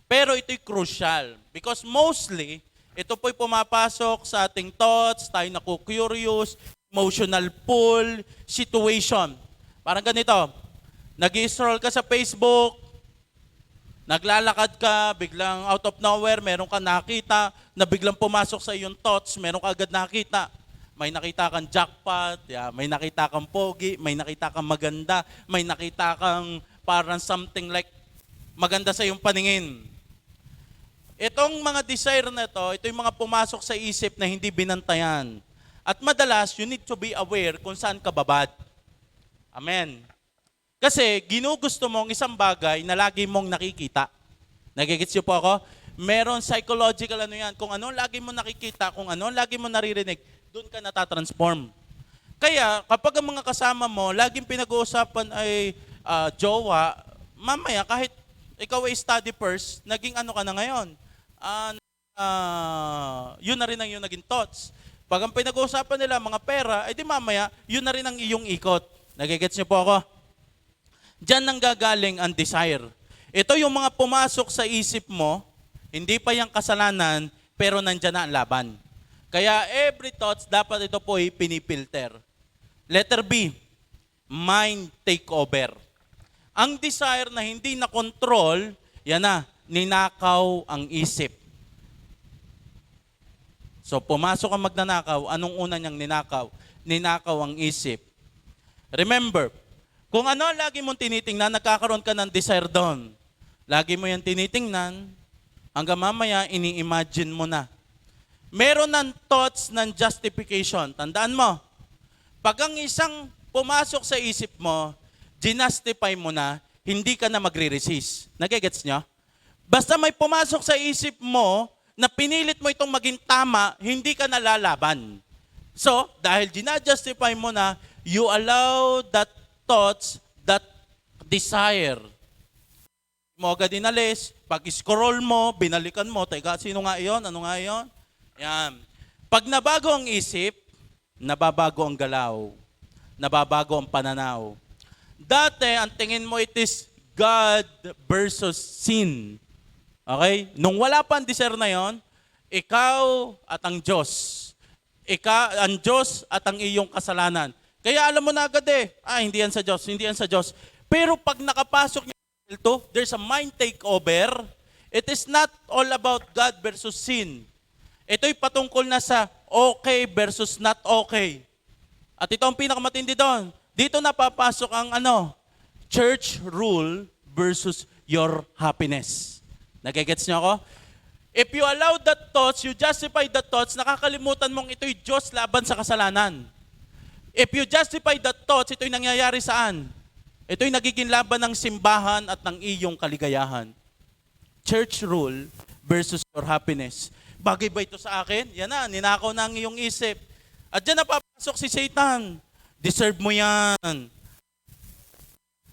Pero ito'y crucial because mostly, ito po'y pumapasok sa ating thoughts, tayo naku-curious, emotional pull, situation. Parang ganito, nag-i-scroll ka sa Facebook, naglalakad ka, biglang out of nowhere, meron ka nakita na biglang pumasok sa iyong thoughts, meron ka agad nakita. May nakita kang jackpot, may nakita kang pogi, may nakita kang maganda, may nakita kang parang something like maganda sa iyong paningin. Itong mga desire na ito yung mga pumasok sa isip na hindi binantayan. At madalas, you need to be aware kung saan ka babad. Amen. Kasi ginugusto mong isang bagay na lagi mong nakikita. Nagigits niyo po ako? Meron psychological yan. Kung ano lagi mo nakikita, kung ano lagi mo naririnig, doon ka natatransform. Kaya kapag ang mga kasama mo, laging pinag-uusapan ay jowa, mamaya kahit ikaw ay study first, naging ano ka na ngayon? Yun na rin ang iyong naging thoughts. Pag ang pinag-uusapan nila mga pera, di mamaya, yun na rin ang iyong ikot. Nagigets niyo po ako? Diyan nang gagaling ang desire. Ito yung mga pumasok sa isip mo, hindi pa yung kasalanan, pero nandyan na ang laban. Kaya every thoughts, dapat ito po ay pinipilter. Letter B, mind takeover. Ang desire na hindi na control, yan na, ninakaw ang isip. So pumasok ang magnanakaw, anong una niyang ninakaw? Ninakaw ang isip. Remember, kung ano lagi mong tinitingnan, nagkakaroon ka ng desire doon. Lagi mo yan tinitingnan, hanggang mamaya ini-imagine mo na. Meron ng thoughts ng justification. Tandaan mo, pag ang isang pumasok sa isip mo, ginastify mo na, hindi ka na magre-resist. Nagigets nyo? Basta may pumasok sa isip mo, na pinilit mo itong maging tama, hindi ka nalalaban. So, dahil ginajustify mo na, you allow that thoughts, that desire. Mo agad inalis, pag-scroll mo, binalikan mo, teka, sino nga iyon? Ano nga iyon? Yan. Pag nabago ang isip, nababago ang galaw. Nababago ang pananaw. Dati, ang tingin mo it is God versus sin. Okay? Nung wala pa ang discern na yon, ikaw at ang Diyos. Ang Diyos at ang iyong kasalanan. Kaya alam mo na agad hindi yan sa Diyos, hindi yan sa Diyos. Pero pag nakapasok niyo ito, there's a mind takeover. It is not all about God versus sin. Ito'y patungkol na sa okay versus not okay. At ito ang pinakamatindi doon. Dito napapasok ang church rule versus your happiness. Nagigets niyo ako? If you allow the thoughts, you justify the thoughts, nakakalimutan mong ito'y Diyos laban sa kasalanan. If you justify the thoughts, ito'y nangyayari saan? Ito'y nagiging laban ng simbahan at ng iyong kaligayahan. Church rule versus your happiness. Bagay ba ito sa akin? Yan na, ninakaw na ang iyong isip. At dyan napapasok si Satan. Deserve mo yan.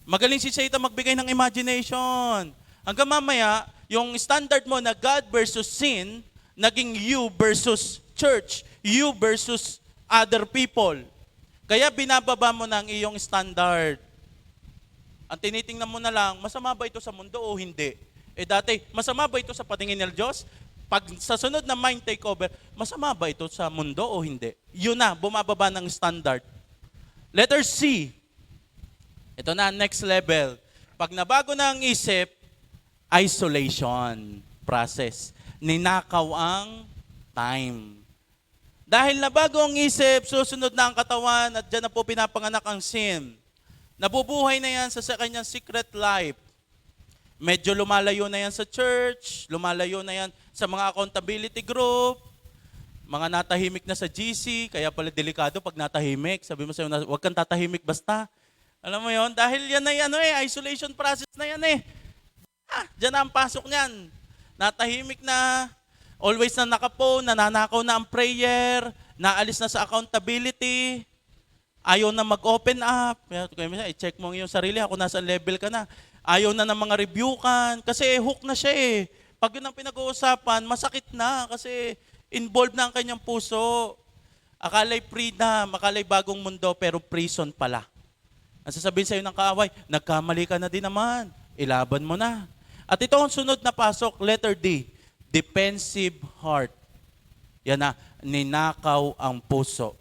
Magaling si Satan magbigay ng imagination. Hanggang mamaya, yung standard mo na God versus sin, naging you versus church, you versus other people. Kaya binababa mo na ang iyong standard. Ang tinitingnan mo na lang, masama ba ito sa mundo o hindi? Dati, masama ba ito sa patingin ng Diyos? Pag sa sunod na mind takeover, masama ba ito sa mundo o hindi? Yun na, bumababa ng standard. Letter C. Ito na, next level. Pag nabago na ang isip, isolation process. Ninakaw ang time. Dahil nabago ang isip, susunod na ang katawan at dyan na po pinapanganak ang sin. Nabubuhay na yan sa kanyang secret life. Medyo lumalayo na yan sa church, lumalayo na yan sa mga accountability group, mga natahimik na sa GC, kaya pala delikado pag natahimik. Sabi mo sa'yo, huwag kang tatahimik basta. Alam mo yon, dahil yan na yan, isolation process na yan Diyan na ang pasok niyan. Natahimik na, always na nakapo, nananakaw na ang prayer, naalis na sa accountability, ayaw na mag-open up. Kaya minsan, i-check mo yung sarili, ako nasa level ka na. Ayaw na ng mga rebukan, kasi hook na siya Pag yun ang pinag-uusapan, masakit na, kasi involved na ang kanyang puso. Akala'y freedom, akala'y bagong mundo, pero prison pala. Ang sasabihin sa'yo ng kaaway, nagkamali ka na din naman, ilaban mo na. At ito ang sunod na pasok, letter D, defensive heart. Yan na, ninakaw ang puso.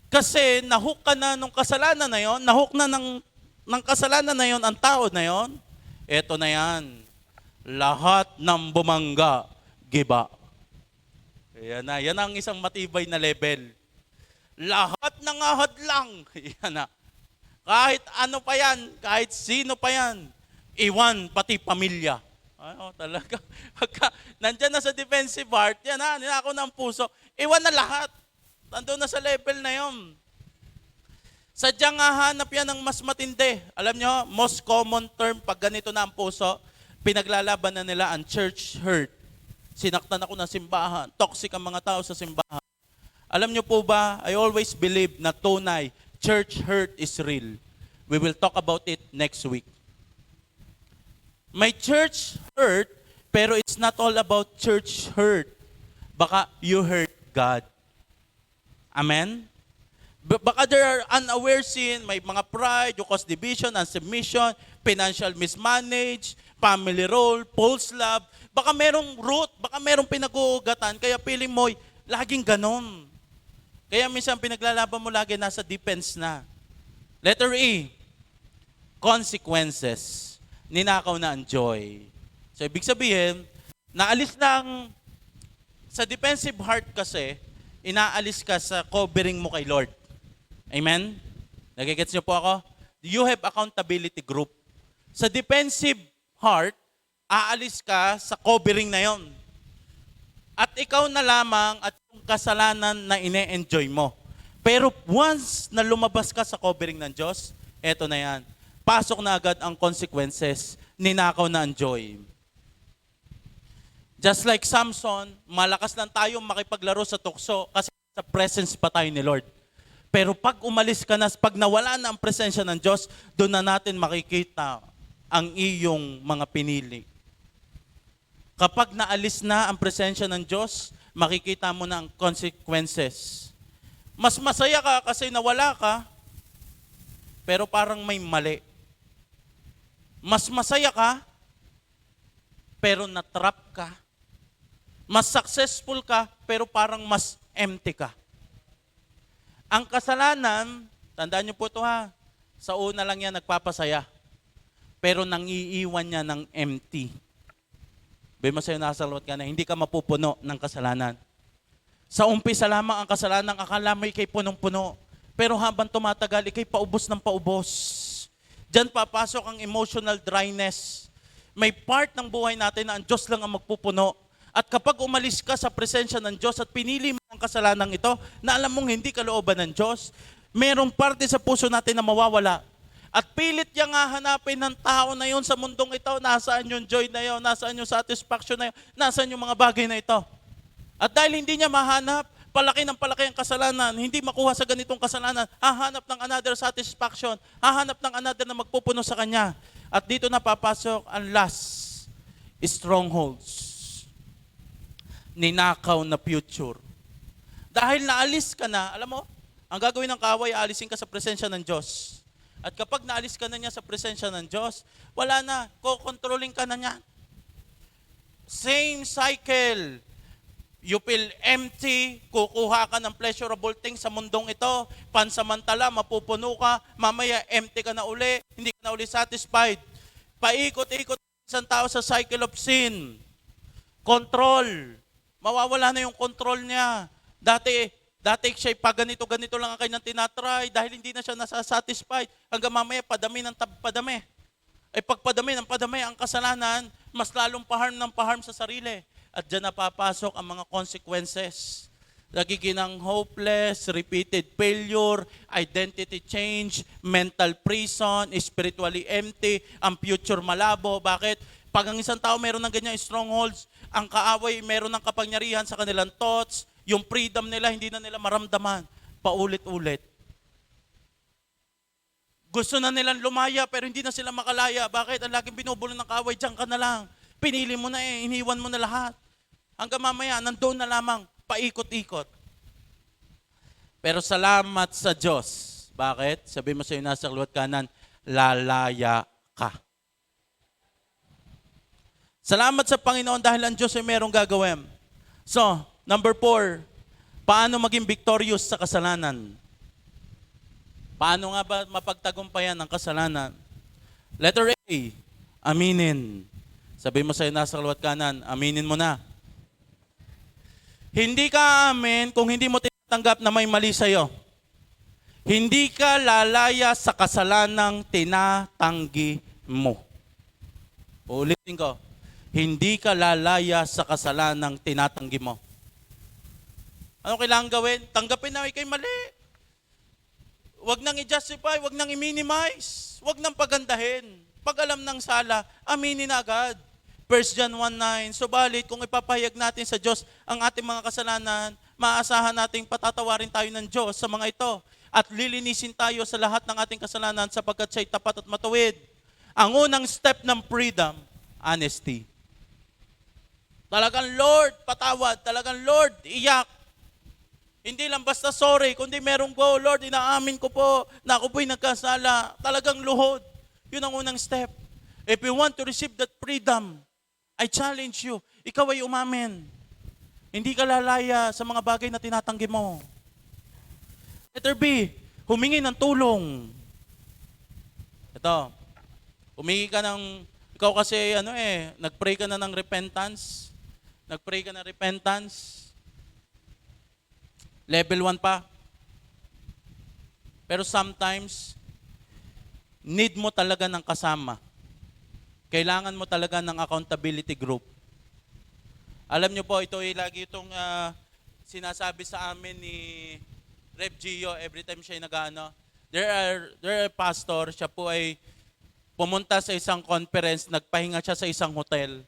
Kasi nahook ka na nung kasalanan na yon, nahook na ng kasalanan na yon ang tao na yon, eto na yan, lahat ng bumangga, giba. Yan ang isang matibay na level. Lahat ng ahadlang, yan na. Kahit ano pa yan, kahit sino pa yan, iwan pati pamilya. Talaga. Pagka nandyan na sa defensive heart, yan ninakaw ng puso, iwan na lahat. Nandun na sa level na yon. Sadyang hahanap yan ng mas matindi. Alam nyo, most common term pag ganito na ang puso, pinaglalaban na nila ang church hurt. Sinaktan ako ng simbahan. Toxic ang mga tao sa simbahan. Alam nyo po ba, I always believe na tunay, church hurt is real. We will talk about it next week. May church hurt, pero it's not all about church hurt. Baka you hurt God. Amen? Baka there are unaware sin, may mga pride, you cause division and submission, financial mismanage, family role, false love. Baka merong root, baka merong pinag-uugatan, kaya feeling mo, laging ganon. Kaya minsan pinaglalaban mo lagi nasa defense na. Letter E, consequences. Ninakaw na ang joy. So ibig sabihin, naalis na sa defensive heart kasi, inaalis ka sa covering mo kay Lord. Amen? Nagigets niyo po ako? You have accountability group. Sa defensive heart, aalis ka sa covering na yon. At ikaw na lamang at yung kasalanan na ine-enjoy mo. Pero once na lumabas ka sa covering ng Diyos, eto na yan. Pasok na agad ang consequences, ninakaw na ang joy. Just like Samson, malakas lang tayo makipaglaro sa tukso kasi sa presence pa tayo ni Lord. Pero pag umalis ka na, pag nawala na ang presensya ng Diyos, doon na natin makikita ang iyong mga pinili. Kapag naalis na ang presensya ng Diyos, makikita mo na ang consequences. Mas masaya ka kasi nawala ka, pero parang may mali. Mas masaya ka, pero natrap ka. Mas successful ka, pero parang mas empty ka. Ang kasalanan, tandaan niyo po ito ha, sa una lang yan nagpapasaya, pero nangiiwan niya ng empty. Bay mo sa'yo nakasalawat ka na, hindi ka mapupuno ng kasalanan. Sa umpisa lamang ang kasalanan, akala mo ikay punong-puno, pero habang tumatagal, ikay paubos ng paubos. Diyan papasok ang emotional dryness. May part ng buhay natin na ang Diyos lang ang magpupuno. At kapag umalis ka sa presensya ng Diyos at pinili mo ang kasalanang ito, na alam mong hindi kalooban ng Diyos, merong parte sa puso natin na mawawala. At pilit niyang hahanapin ng tao na yon sa mundong ito, nasaan yung joy na yon, nasaan yung satisfaction na yon, nasaan yung mga bagay na ito. At dahil hindi niya mahanap, palaki ng palaki ang kasalanan, hindi makuha sa ganitong kasalanan, hahanap ng another satisfaction, hahanap ng another na magpupuno sa kanya. At dito na papasok ang last, strongholds. Ninakaw na future. Dahil naalis ka na, alam mo, ang gagawin ng kaaway, aalisin ka sa presensya ng Diyos. At kapag naalis ka na niya sa presensya ng Diyos, wala na, kokontrolling ka na niya. Same cycle. You feel empty, kukuha ka ng pleasurable things sa mundong ito, pansamantala, mapupuno ka, mamaya empty ka na uli, hindi ka na uli satisfied. Paikot-ikot isang tao sa cycle of sin. Control. Mawawala na yung control niya. Dati siya ganito lang ang kanyang tinatry dahil hindi na siya nasasatisfied. Hanggang mamaya padami ng padami. Ay pagpadami ng padami ang kasalanan, mas lalong paharm ng paharm sa sarili. At dyan napapasok ang mga consequences. Nagiginang hopeless, repeated failure, identity change, mental prison, spiritually empty, ang future malabo. Bakit? Pag ang isang tao meron ng ganyan strongholds, ang kaaway meron ng kapangyarihan sa kanilang thoughts, yung freedom nila hindi na nila maramdaman. Paulit-ulit. Gusto na nilang lumaya pero hindi na sila makalaya. Bakit? Ang laging binubulong ng kaaway, diyan ka na lang. Pinili mo na iniwan mo na lahat. Hanggang mamaya, nandoon na lamang, paikot-ikot. Pero salamat sa Diyos. Bakit? Sabi mo sa iyo nasa kaliwat kanan, lalaya ka. Salamat sa Panginoon dahil ang Diyos ay merong gagawin. So, number 4, paano maging victorious sa kasalanan? Paano nga ba mapagtagumpayan ang kasalanan? Letter A, aminin. Sabi mo sa'yo nasa kaliwat kanan, aminin mo na. Hindi ka amin kung hindi mo tinatanggap na may mali sa'yo. Hindi ka lalaya sa kasalanang tinatanggi mo. Ulitin ko. Hindi ka lalaya sa kasalanang tinatanggi mo. Ano kailangan gawin? Tanggapin na ikay mali. Huwag nang i-justify, huwag nang i-minimize, huwag nang pagandahin. Pag alam ng sala, aminin na agad. 1 John 1:9, subalit kung ipapahayag natin sa Diyos ang ating mga kasalanan, maaasahan nating patatawarin tayo ng Diyos sa mga ito at lilinisin tayo sa lahat ng ating kasalanan sapagkat siya'y tapat at matuwid. Ang unang step ng freedom, honesty. Talagang Lord, patawad. Talagang Lord, iyak. Hindi lang basta sorry, kundi merong go, Lord, inaamin ko po na ako po'y nagkasala. Talagang luhod. Yun ang unang step. If you want to receive that freedom, I challenge you, ikaw ay umamin. Hindi ka lalaya sa mga bagay na tinatanggi mo. Letter B, humingi ng tulong. Ito, humingi ka ng, ikaw kasi nag-pray ka na ng repentance. Nag-pray ka na repentance. Level 1 pa. Pero sometimes, need mo talaga ng kasama. Kailangan mo talaga ng accountability group. Alam niyo po, ito ay lagi itong sinasabi sa amin ni Rev Gio every time siya nag-ano. There are pastor, siya po ay pumunta sa isang conference, nagpahinga siya sa isang hotel.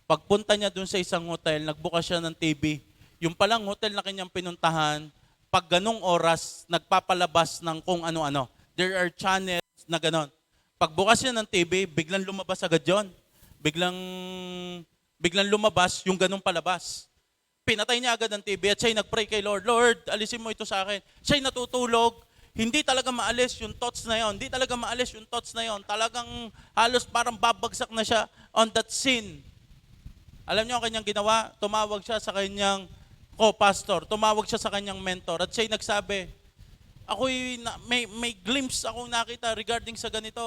Pagpunta niya dun sa isang hotel, nagbukas siya ng TV. Yung palang hotel na kanyang pinuntahan, pag ganong oras, nagpapalabas ng kung ano-ano. There are channels na ganon. Pagbukas niya ng TV, biglang lumabas agad yun. Biglang lumabas yung ganong palabas. Pinatay niya agad ang TV at siya'y nagpray kay Lord, Lord, alisin mo ito sa akin. Siya'y natutulog, hindi talaga maalis yung thoughts na yon. Hindi talaga maalis yung thoughts na yon. Talagang halos parang babagsak na siya on that sin. Alam niyo ang kanyang ginawa? Tumawag siya sa kanyang co-pastor. Tumawag siya sa kanyang mentor. At siya'y nagsabi, may glimpse akong nakita regarding sa ganito.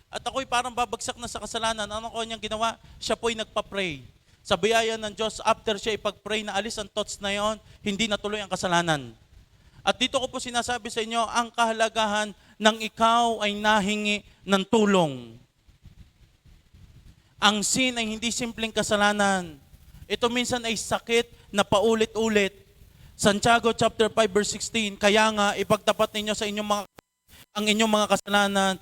At ako'y parang babagsak na sa kasalanan. Ano ko niyang ginawa? Siya po'y nagpa-pray. Sa biyaya ng Diyos, after siya ipag-pray na alis ang thoughts na yon, hindi natuloy ang kasalanan. At dito ko po sinasabi sa inyo, ang kahalagahan ng ikaw ay nahingi ng tulong. Ang sin ay hindi simpleng kasalanan. Ito minsan ay sakit na paulit-ulit. Santiago chapter 5 verse 16, kaya nga ipagtapat ninyo sa ang inyong mga kasalanan,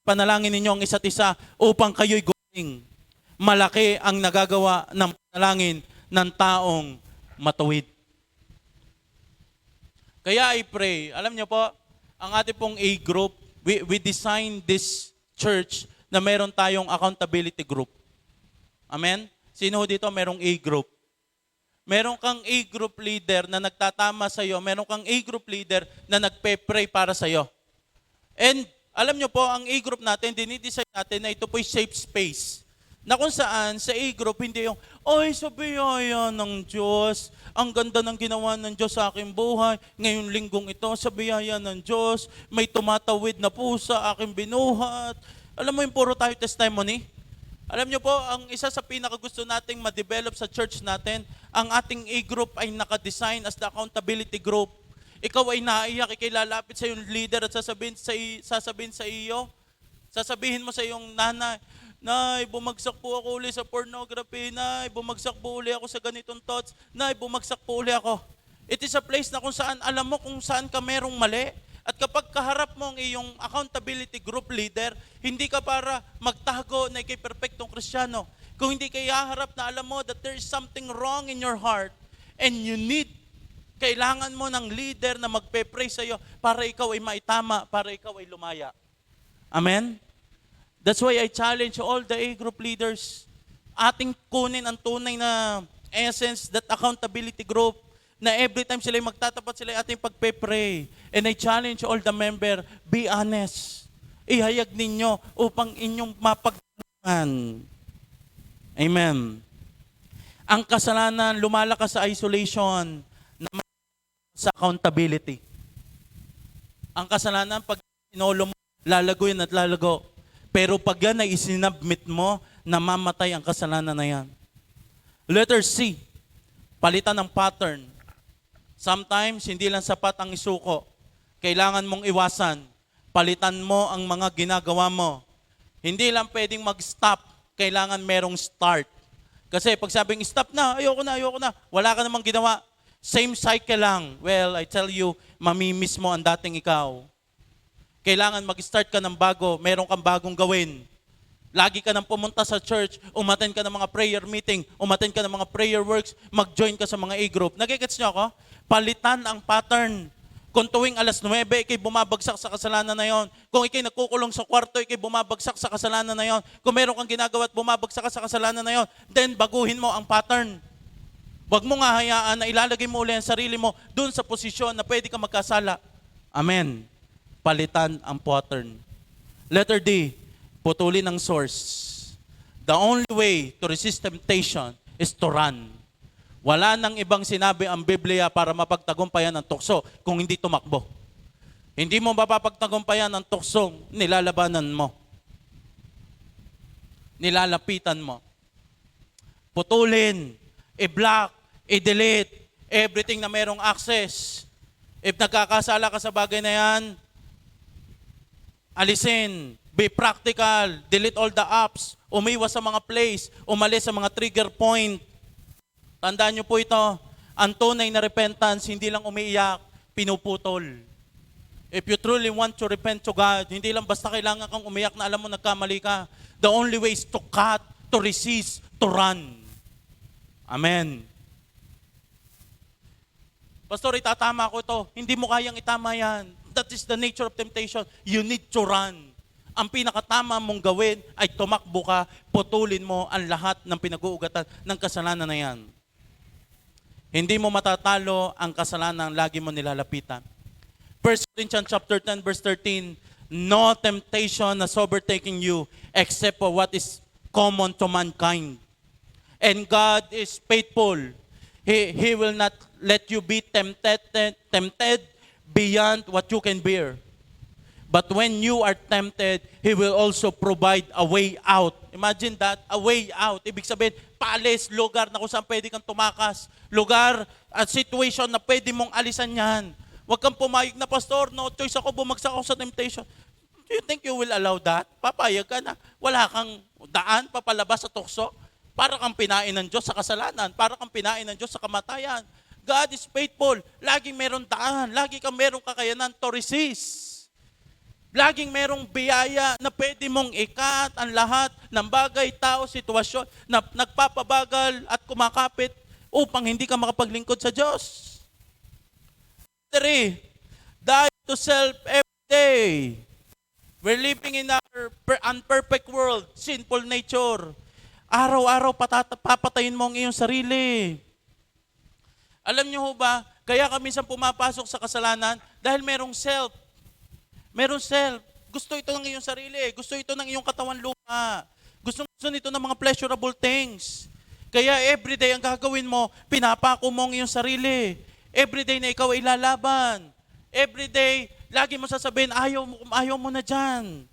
panalangin ninyo ang isa't isa upang kayo'y gumaling. Malaki ang nagagawa ng panalangin ng taong matuwid. Kaya I pray, alam niyo po, ang ating pong A-group, we designed this church na meron tayong accountability group. Amen? Sino dito merong A-group? Meron kang A-group leader na nagtatama sa iyo, meron kang A-group leader na nagpe-pray para sa iyo. And alam niyo po, ang A-group natin, dinidesign natin na ito po'y safe space. Na kung saan sa A-group, hindi yung, ay, sa biyaya ng Diyos, ang ganda ng ginawa ng Diyos sa aking buhay, ngayong linggong ito, sa biyaya ng Diyos, may tumatawid na pusa, aking binuhat. Alam mo yung puro tayo testimony? Alam niyo po, ang isa sa pinakagusto nating ma-develop sa church natin, ang ating A-group ay nakadesign as the accountability group. Ikaw ay naiyak, ikilalapit sa iyong leader at sasabihin mo sa iyong nanay, Nay, bumagsak po ako uli sa pornography. Nay, bumagsak po uli ako sa ganitong thoughts. Nay, bumagsak po uli ako. It is a place na kung saan, alam mo kung saan ka merong mali. At kapag kaharap mo ang iyong accountability group leader, hindi ka para magtago na ikay perfectong Kristiyano. Kung hindi kayo haharap na alam mo that there is something wrong in your heart and kailangan mo ng leader na magpe-pray sa iyo para ikaw ay maitama, para ikaw ay lumaya. Amen? That's why I challenge all the A-group leaders, ating kunin ang tunay na essence, that accountability group, na every time sila magtatapat, sila ating pagpe-pray. And I challenge all the member, be honest. Ihayag ninyo upang inyong mapagtanungan. Amen. Ang kasalanan, lumalakas sa isolation, sa accountability. Ang kasalanan, pag sinolo mo, lalago yan at lalago. Pero pag yan ay isinabmit mo, namamatay ang kasalanan na yan. Letter C, palitan ng pattern. Sometimes, hindi lang sapat ang isuko. Kailangan mong iwasan. Palitan mo ang mga ginagawa mo. Hindi lang pwedeng mag-stop. Kailangan merong start. Kasi pag sabing stop na, ayoko na, wala ka namang ginawa. Same cycle lang. Well, I tell you, mamimiss mo ang dating ikaw. Kailangan mag-start ka ng bago, meron kang bagong gawin. Lagi ka nang pumunta sa church, umattend ka ng mga prayer meeting, umattend ka ng mga prayer works, mag-join ka sa mga A-group. Nagigets niyo ako? Palitan ang pattern. Kung tuwing alas 9, ikay bumabagsak sa kasalanan na yon. Kung ikay nagkukulong sa kwarto, ikay bumabagsak sa kasalanan na yon. Kung meron kang ginagawa at bumabagsak ka sa kasalanan na yon, then baguhin mo ang pattern. Huwag mo nga hayaan na ilalagay mo ulit ang sarili mo dun sa posisyon na pwede ka magkasala. Amen. Palitan ang pattern. Letter D, putulin ang source. The only way to resist temptation is to run. Wala nang ibang sinabi ang Biblia para mapagtagumpayan ang tukso kung hindi tumakbo. Hindi mo mapapagtagumpayan ang tuksong nilalabanan mo. Nilalapitan mo. Putulin, i-block, i-delete, everything na merong access. If nagkakasala ka sa bagay na yan, alisin, be practical, delete all the apps, umiwas sa mga plays, umalis sa mga trigger point. Tandaan niyo po ito, ang tunay na repentance, hindi lang umiiyak, pinuputol. If you truly want to repent to God, hindi lang basta kailangan kang umiyak na alam mo nagkamali ka. The only way is to cut, to resist, to run. Amen. Pastor, itatama ko ito. Hindi mo kayang itama yan. That is the nature of temptation. You need to run. Ang pinakatama mong gawin ay tumakbo ka, putulin mo ang lahat ng pinag-uugatan ng kasalanan na yan. Hindi mo matatalo ang kasalanan lagi mo nilalapitan. 1 Corinthians chapter 10 verse 13, no temptation has overtaken you except for what is common to mankind. And God is faithful. He will not let you be tempted beyond what you can bear. But when you are tempted, He will also provide a way out. Imagine that, a way out. Ibig sabihin, paalis, lugar na kung saan pwede kang tumakas. Lugar at situation na pwede mong alisan yan. Huwag kang pumayag na, Pastor, no choice ako, bumagsak ako sa temptation. Do you think you will allow that? Papayag ka na. Wala kang daan, papalabas sa tukso. Para kang pinain ng Diyos sa kasalanan. Para kang pinain ng Diyos sa kamatayan. God is faithful. Laging merong daan. Lagi kang merong kakayanan to resist. Laging merong biyaya na pwede mong ikat ang lahat ng bagay, tao, sitwasyon na nagpapabagal at kumakapit upang hindi ka makapaglingkod sa Diyos. 3. Die to self every day. We're living in our unperfect world, sinful nature. Araw-araw papatayin mo ang iyong sarili. Alam niyo ho ba, kaya ka minsan pumapasok sa kasalanan dahil merong self. Meron self. Gusto ito ng iyong sarili. Gusto ito ng iyong katawan lupa. Gusto nito ng mga pleasurable things. Kaya everyday ang gagawin mo, pinapako mo ang iyong sarili. Everyday na ikaw ay lalaban. Everyday, lagi mo sasabihin, ayaw mo na dyan.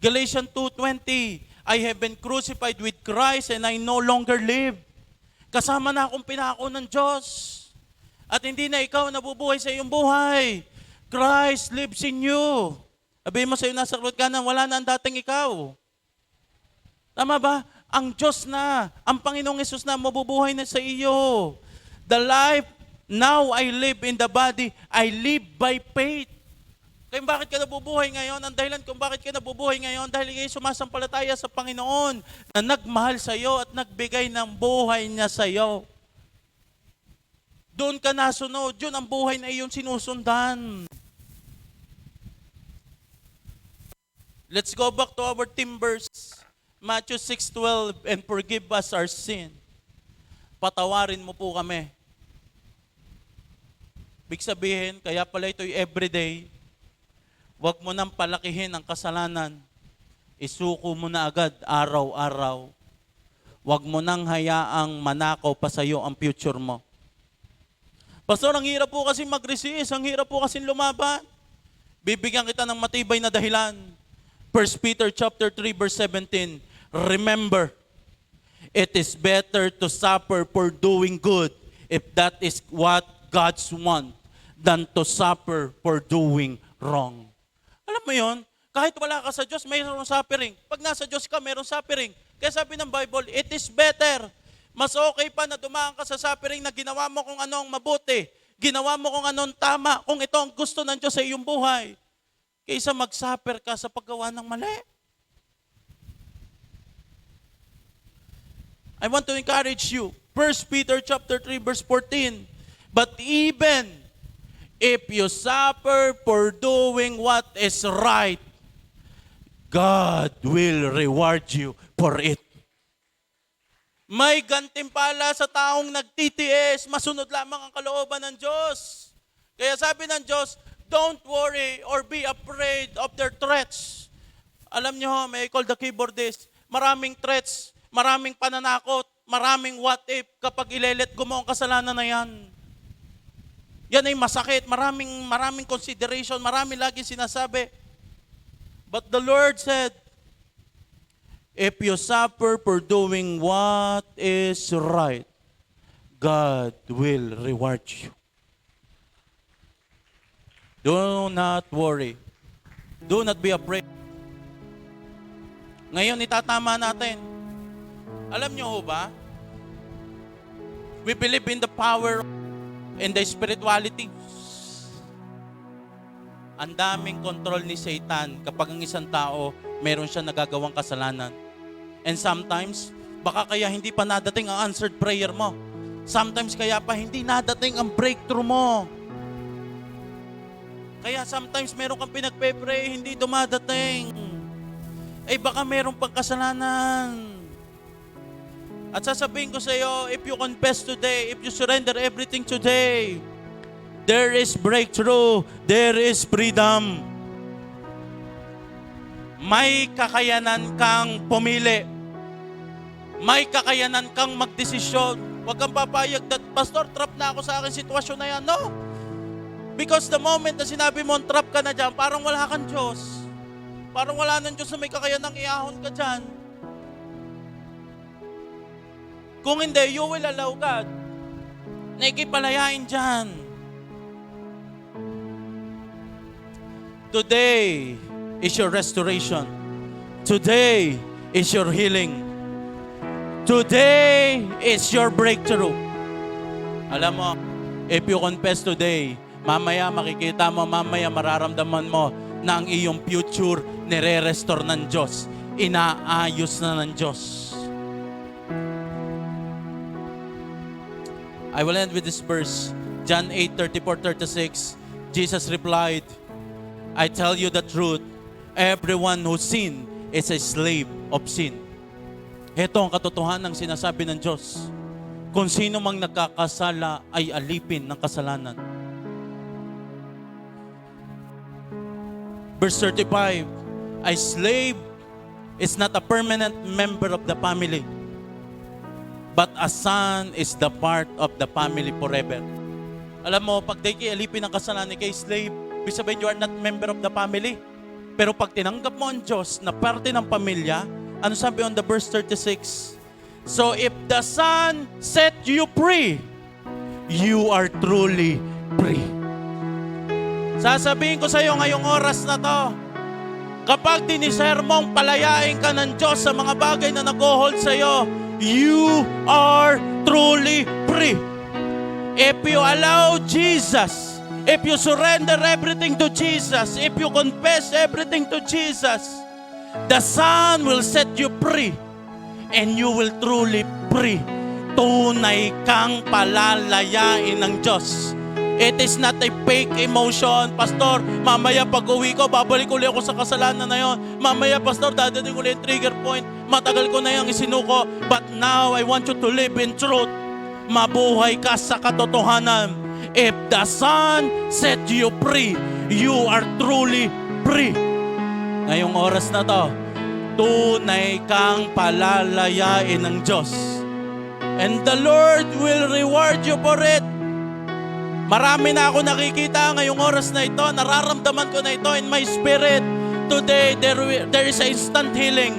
Galatians 2:20, I have been crucified with Christ and I no longer live. Kasama na akong pinako ng Diyos. At hindi na ikaw nabubuhay sa iyong buhay. Christ lives in you. Sabihin mo sa iyo nasa krus ka na, wala na ang dating ikaw. Tama ba? Ang Diyos na, ang Panginoong Hesus na mabubuhay na sa iyo. The life now I live in the body, I live by faith. Kaya bakit ka nabubuhay ngayon? Ang dahilan kung bakit ka nabubuhay ngayon, dahil kayo sumasampalataya sa Panginoon na nagmahal sa iyo at nagbigay ng buhay niya sa iyo. Doon ka nasunod, yun ang buhay na iyong sinusundan. Let's go back to our theme verse, Matthew 6:12, and forgive us our sin. Patawarin mo po kami. Big sabihin, kaya pala ito'y everyday. Huwag mo nang palakihin ang kasalanan. Isuko mo na agad araw-araw. Huwag mo nang hayaang manakaw pa sa iyo ang future mo. Pastor, ang hirap po kasi mag-resist, ang hirap po kasi lumaban. Bibigyan kita ng matibay na dahilan. 1 Peter chapter 3 verse 17, remember, it is better to suffer for doing good, if that is what God's want, than to suffer for doing wrong. Alam mo yon? Kahit wala ka sa Diyos, mayroong suffering. Pag nasa Diyos ka, mayroong suffering. Kaya sabi ng Bible, it is better. Mas okay pa na dumaan ka sa suffering na ginawa mo kung anong mabuti. Ginawa mo kung anong tama, kung ito ang gusto ng Diyos sa iyong buhay. Kaysa mag-suffer ka sa paggawa ng mali. I want to encourage you. 1 Peter chapter 3 verse 14. But even if you suffer for doing what is right, God will reward you for it. May gantimpala sa taong nagtitiis, masunod lamang ang kalooban ng Diyos. Kaya sabi ng Diyos, don't worry or be afraid of their threats. Alam niyo, may call the keyboardist, maraming threats, maraming pananakot, maraming what if kapag ilelet go mo ang kasalanan na yan. Yan ay masakit, maraming consideration, maraming lagi sinasabi. But the Lord said, if you suffer for doing what is right, God will reward you. Do not worry. Do not be afraid. Ngayon, itatama natin. Alam niyo ho ba? We believe in the power and the spirituality. Ang daming control ni Satan kapag ang isang tao, meron siya nagagawang kasalanan. And sometimes, baka kaya hindi pa nadating ang answered prayer mo. Sometimes kaya pa hindi nadating ang breakthrough mo. Kaya sometimes meron kang pinagpe-pray, hindi dumadating. Eh baka meron pang kasalanan. At sasabihin ko sa iyo, if you confess today, if you surrender everything today, there is breakthrough, there is freedom. May kakayanan kang pumili. May kakayanan kang magdesisyon. Huwag kang papayag that, Pastor, trap na ako sa aking sitwasyon na yan. No. Because the moment na sinabi mo, trap ka na dyan, parang wala kang Diyos. Parang wala ng Diyos na may kakayanang iahon ka dyan. Kung hindi, you will allow God na ikipalayain dyan. Today is your restoration. Today is your healing. Today is your breakthrough. Alam mo, if you confess today, mamaya makikita mo, mamaya mararamdaman mo na ang iyong future nire-restore ng Diyos. Inaayos na ng Diyos. I will end with this verse. John 8:34-36. Jesus replied, I tell you the truth, everyone who sin is a slave of sin. Ito ang katotohanan ng sinasabi ng Diyos. Kung sino mang nagkakasala ay alipin ng kasalanan. Verse 35, a slave is not a permanent member of the family, but a son is the part of the family forever. Alam mo, pag di kayo alipin ng kasalanan, kay slave, ibig sabihin you are not member of the family. Pero pag tinanggap mo ang Diyos na parte ng pamilya, ano sabi on the verse 36? So if the Son set you free, you are truly free. Sasabihin ko sa iyo ngayong oras na to, kapag dinisermong palayain ka ng Diyos sa mga bagay na nag-hold sa iyo, you are truly free. If you allow Jesus, if you surrender everything to Jesus, if you confess everything to Jesus, the Son will set you free and you will truly free. Tunay kang palalayain ng Diyos. It is not a fake emotion. Pastor, mamaya pag uwi ko, babalik ulit ako sa kasalanan na yon. Mamaya, Pastor, dadating ulit yung trigger point. Matagal ko na yung isinuko. But now, I want you to live in truth. Mabuhay ka sa katotohanan. If the Son set you free, you are truly free. Ngayong oras na to, tunay kang palalayain ng Diyos. And the Lord will reward you for it. Marami na ako nakikita ngayong oras na ito. Nararamdaman ko na ito in my spirit. Today, there is a instant healing.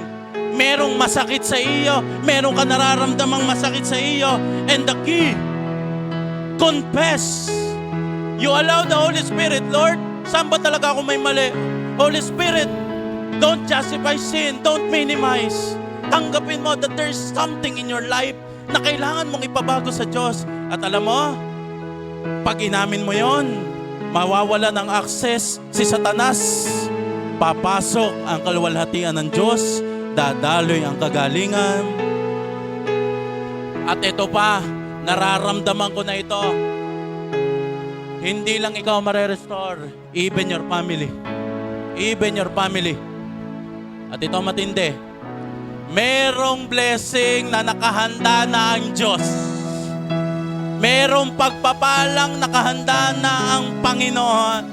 Merong masakit sa iyo. Merong ka nararamdamang masakit sa iyo. And the key, confess. You allow the Holy Spirit, Lord, saan ba talaga ako may mali? Holy Spirit, don't justify sin. Don't minimize. Tanggapin mo that there's something in your life na kailangan mong ipabago sa Diyos. At alam mo, pag inamin mo yon, mawawala ng access si Satanas. Papasok ang kaluwalhatian ng Diyos, dadaloy ang kagalingan. At ito pa, nararamdaman ko na ito. Hindi lang ikaw mare-restore, even your family. Even your family. At ito matindi. Merong blessing na nakahanda na ang Diyos. Merong pagpapalang nakahanda na ang Panginoon.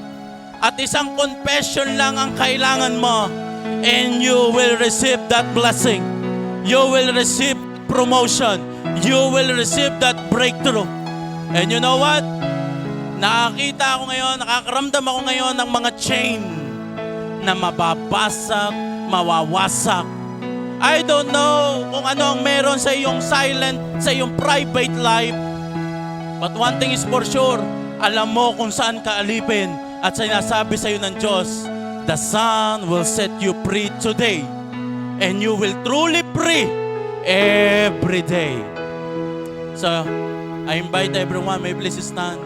At isang confession lang ang kailangan mo. And you will receive that blessing. You will receive promotion. You will receive that breakthrough. And you know what? Nakakita ako ngayon, nakakaramdam ako ngayon ng mga chain na mababasag, mawawasak. I don't know kung ano ang meron sa iyong silent, sa iyong private life. But one thing is for sure, alam mo kung saan ka alipin at sinasabi sa iyo ng Diyos, the Son will set you free today and you will truly free every day. So, I invite everyone, may please stand.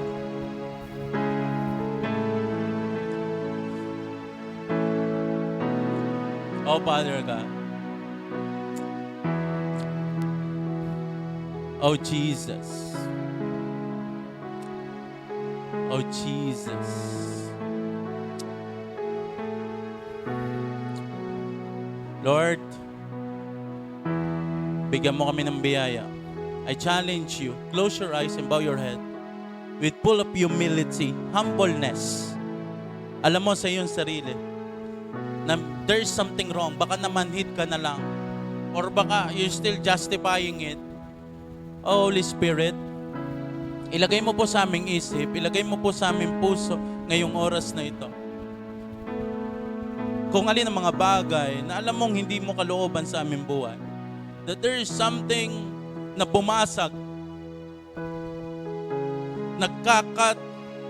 Oh, Father God. Oh, Jesus. Oh, Jesus. Lord, bigyan mo kami ng biyaya. I challenge you. Close your eyes and bow your head. with full of humility, humbleness. Alam mo sa iyong sarili na there's something wrong. Baka namanhid ka na lang. Or baka you're still justifying it. Oh, Holy Spirit, ilagay mo po sa aming isip, ilagay mo po sa aming puso ngayong oras na ito. Kung alin ang mga bagay na alam mong hindi mo kalooban sa aming buhay. That there is something na bumasag, nagkakat,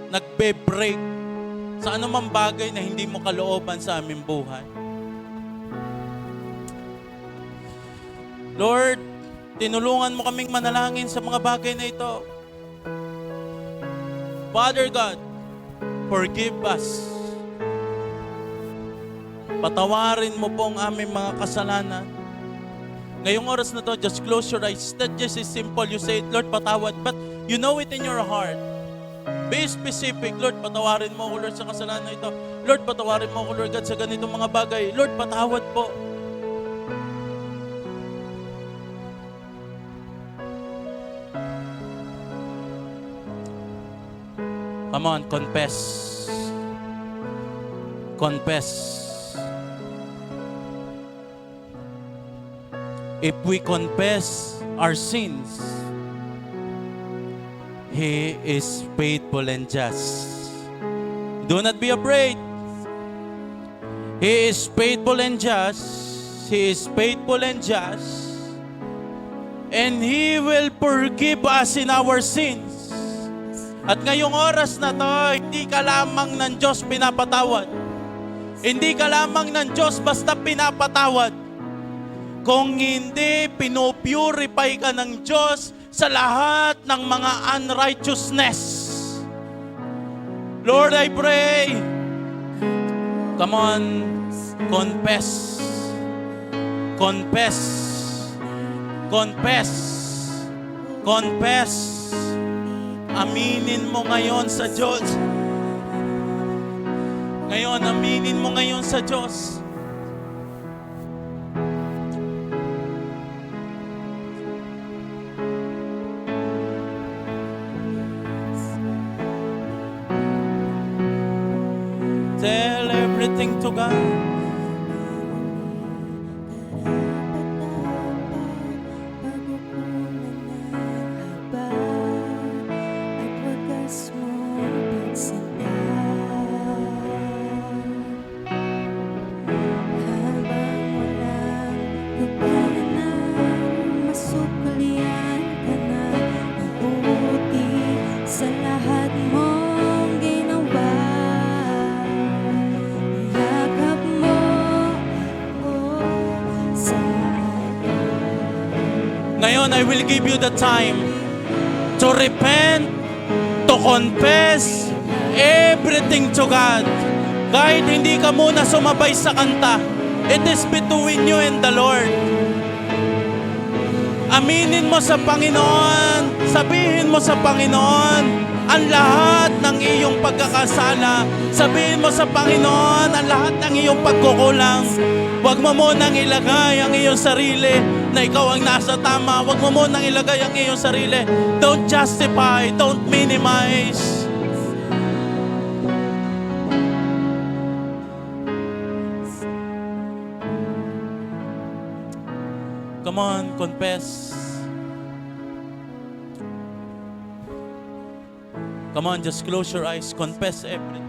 nagbe-break sa anumang bagay na hindi mo kalooban sa aming buhay. Lord, tinulungan mo kaming manalangin sa mga bagay na ito. Father God, forgive us. Patawarin mo po ang aming mga kasalanan. Ngayong oras na to, just close your eyes. That just is simple. You say it, Lord, patawad. But you know it in your heart. Be specific. Lord, patawarin mo ako, Lord, sa kasalanan na ito. Lord, patawarin mo ako, Lord God, sa ganitong mga bagay. Lord, patawad po. Come on, confess. Confess. If we confess our sins, He is faithful and just. Do not be afraid. He is faithful and just. He is faithful and just. And He will forgive us in our sins. At ngayong oras na to, hindi ka lamang ng Diyos pinapatawad. Hindi ka lamang ng Diyos basta pinapatawad. Kung hindi, pinupurify ka ng Diyos sa lahat ng mga unrighteousness. Lord, I pray. Come on, confess. Confess. Confess. Confess. Aminin mo ngayon sa Diyos. Ngayon, aminin mo ngayon sa Diyos. Tell everything to God. Ngayon, I will give you the time to repent, to confess everything to God. Kahit hindi ka muna sumabay sa kanta, it is between you and the Lord. Aminin mo sa Panginoon, sabihin mo sa Panginoon ang lahat ng iyong pagkakasala. Sabihin mo sa Panginoon ang lahat ng iyong pagkukulang. Huwag mo munang ilagay ang iyong sarili na ikaw ang nasa tama. Huwag mo munang ilagay ang iyong sarili. Don't justify, don't minimize. Come on, confess. Come on, just close your eyes. Confess everything.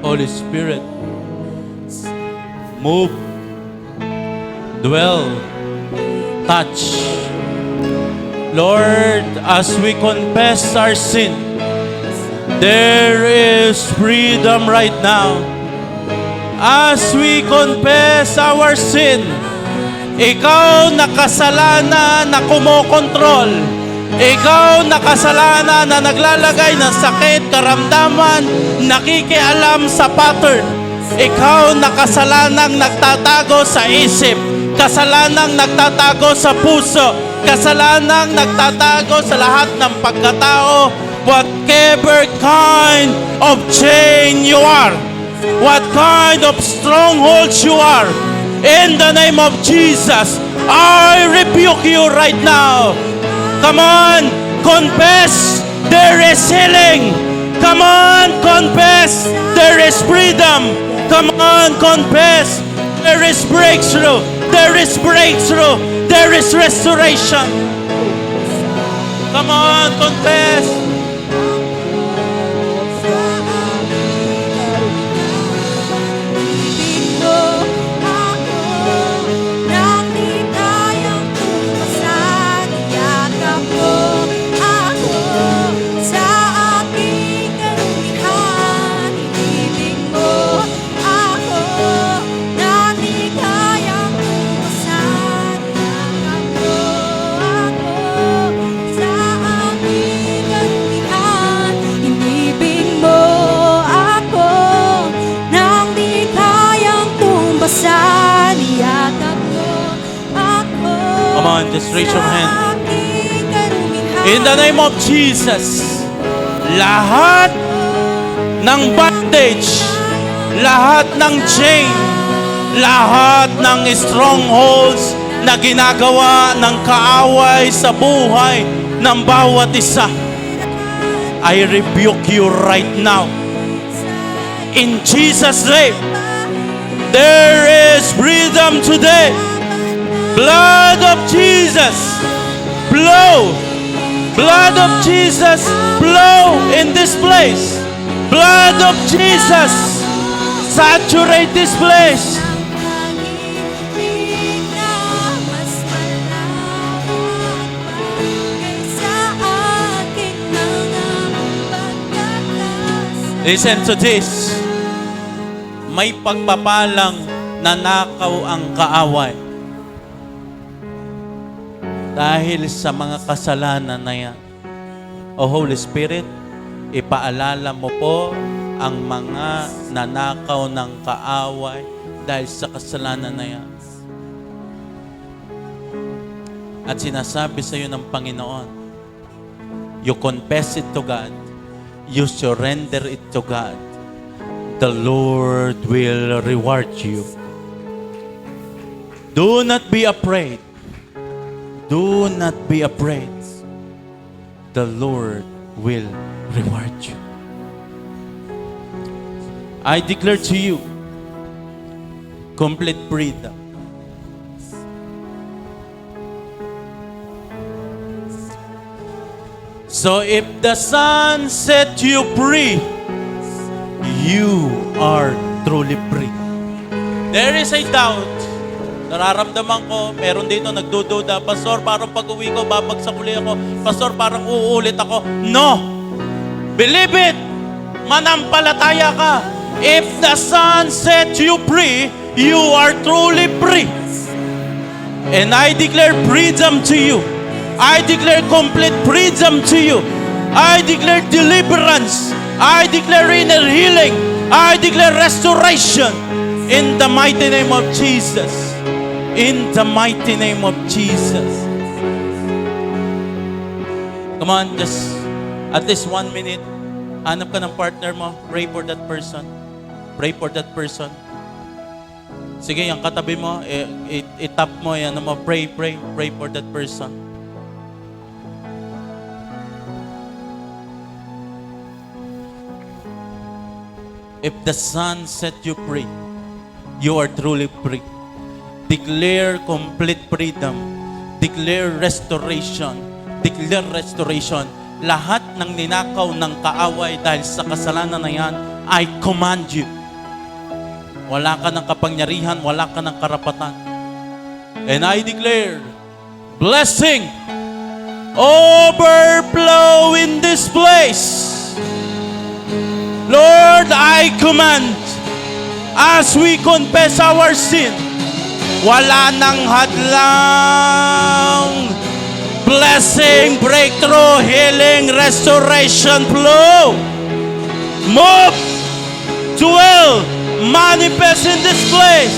Holy Spirit, move, dwell, touch. Lord, as we confess our sin, there is freedom right now. As we confess our sin, ikaw na kasalanan na kumokontrol. Ikaw na kasalanan na naglalagay ng sakit, karamdaman, nakikialam sa pattern. Ikaw na kasalanang nagtatago sa isip, kasalanang nagtatago sa puso, kasalanang nagtatago sa lahat ng pagkatao. Whatever kind of chain you are, what kind of strongholds you are, in the name of Jesus, I rebuke you right now. Come on, confess, there is healing. Come on, confess, there is freedom. Come on, confess, there is breakthrough. There is breakthrough. There is restoration. Come on, confess. Just raise your hand. In the name of Jesus, lahat ng bondage, lahat ng chain, lahat ng strongholds na ginagawa ng kaaway sa buhay ng bawat isa, I rebuke you right now. In Jesus' name, there is freedom today. Blood of Jesus, blow. Blood of Jesus, blow in this place. Blood of Jesus, saturate this place. Listen to this. May pagpapalang nanakaw ang kaaway. Dahil sa mga kasalanan na yan. O Holy Spirit, ipaalala mo po ang mga nanakaw ng kaaway dahil sa kasalanan na yan. At sinasabi sa iyo ng Panginoon, you confess it to God, you surrender it to God, the Lord will reward you. Do not be afraid. Do not be afraid. The Lord will reward you. I declare to you complete freedom. So if the Son set you free, you are truly free. There is a doubt. Nararamdaman ko, meron dito nagdududa, Pastor, parang pag-uwi ko, babagsak uli ako. Pastor, parang uulit ako. No! Believe it! Manampalataya ka. If the Son set you free, you are truly free. And I declare freedom to you. I declare complete freedom to you. I declare deliverance. I declare inner healing. I declare restoration. In the mighty name of Jesus. In the mighty name of Jesus. Come on, just at least 1 minute. Hanap ka ng partner mo. Pray for that person. Pray for that person. Sige, yung katabi mo, itap mo, yan mo, pray for that person. If the Son set you free, you are truly free. Declare complete freedom. Declare restoration. Declare restoration. Lahat ng ninakaw ng kaaway dahil sa kasalanan na yan, I command you Wala ka ng kapangyarihan, wala ka ng karapatan. And I declare, blessing, overflow in this place. Lord, I command, as we confess our sin, wala nang hadlang. Blessing, breakthrough, healing, restoration, flow. Move, dwell, manifest in this place.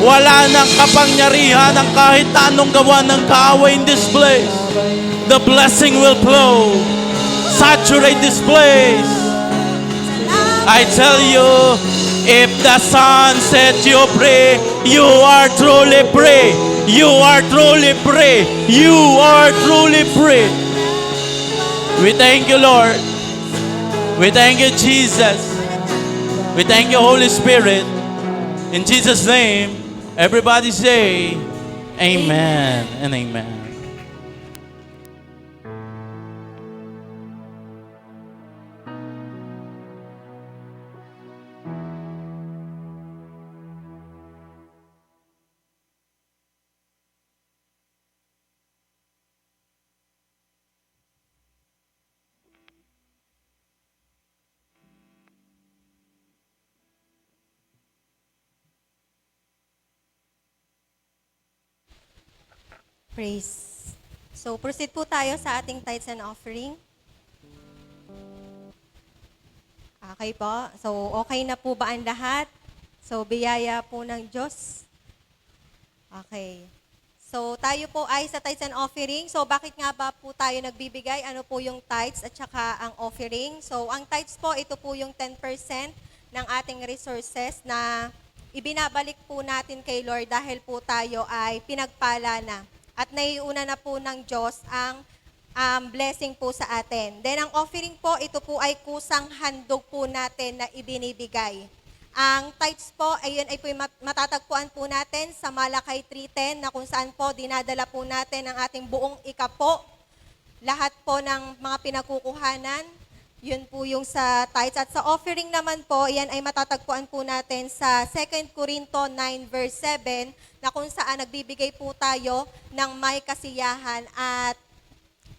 Wala nang kapangyarihan ng kahit anong gawa ng kaaway in this place. The blessing will flow. Saturate this place. I tell you, if the sun sets you free, you are truly free. You are truly free. You are truly free. We thank you, Lord. We thank you, Jesus. We thank you, Holy Spirit. In Jesus' name, everybody say, Amen and amen. Praise. So, proceed po tayo sa ating tithes and offering. Okay po. So, okay na po ba ang lahat? So, biyaya po ng Diyos. Okay. So, tayo po ay sa tithes and offering. So, bakit nga ba po tayo nagbibigay? Ano po yung tithes at saka ang offering? So, ang tithes po, ito po yung 10% ng ating resources na ibinabalik po natin kay Lord dahil po tayo ay pinagpala na. At naiuna na po ng Diyos ang blessing po sa atin. Then ang offering po, ito po ay kusang handog po natin na ibinibigay. Ang tithes po, ayun ay po matatagpuan po natin sa Malakay 3:10 na kung saan po dinadala po natin ang ating buong ikapo. Lahat po ng mga pinagkukuhanan, yun po yung sa tithes. At sa offering naman po, yan ay matatagpuan po natin sa 2 Corinto 9 verse 7 na kung saan nagbibigay po tayo ng may kasiyahan at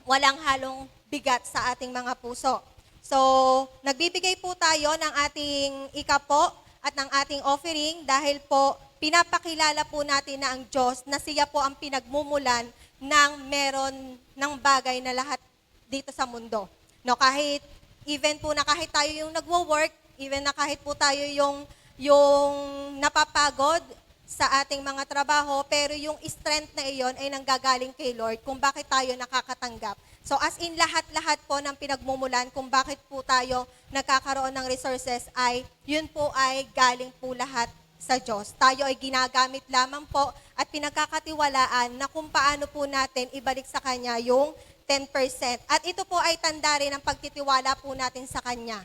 walang halong bigat sa ating mga puso. So, nagbibigay po tayo ng ating ikapo at ng ating offering dahil po pinapakilala po natin na ang Diyos na siya po ang pinagmumulan ng meron ng bagay na lahat dito sa mundo. No, kahit even po na kahit tayo yung nagwo-work, even na kahit po tayo yung napapagod sa ating mga trabaho, pero yung strength na iyon ay nanggagaling kay Lord kung bakit tayo nakakatanggap. So as in lahat-lahat po ng pinagmumulan kung bakit po tayo nagkakaroon ng resources ay yun po ay galing po lahat sa Diyos. Tayo ay ginagamit lamang po at pinagkakatiwalaan na kung paano po natin ibalik sa Kanya yung 10%. At ito po ay tanda rin ng pagtitiwala po natin sa Kanya.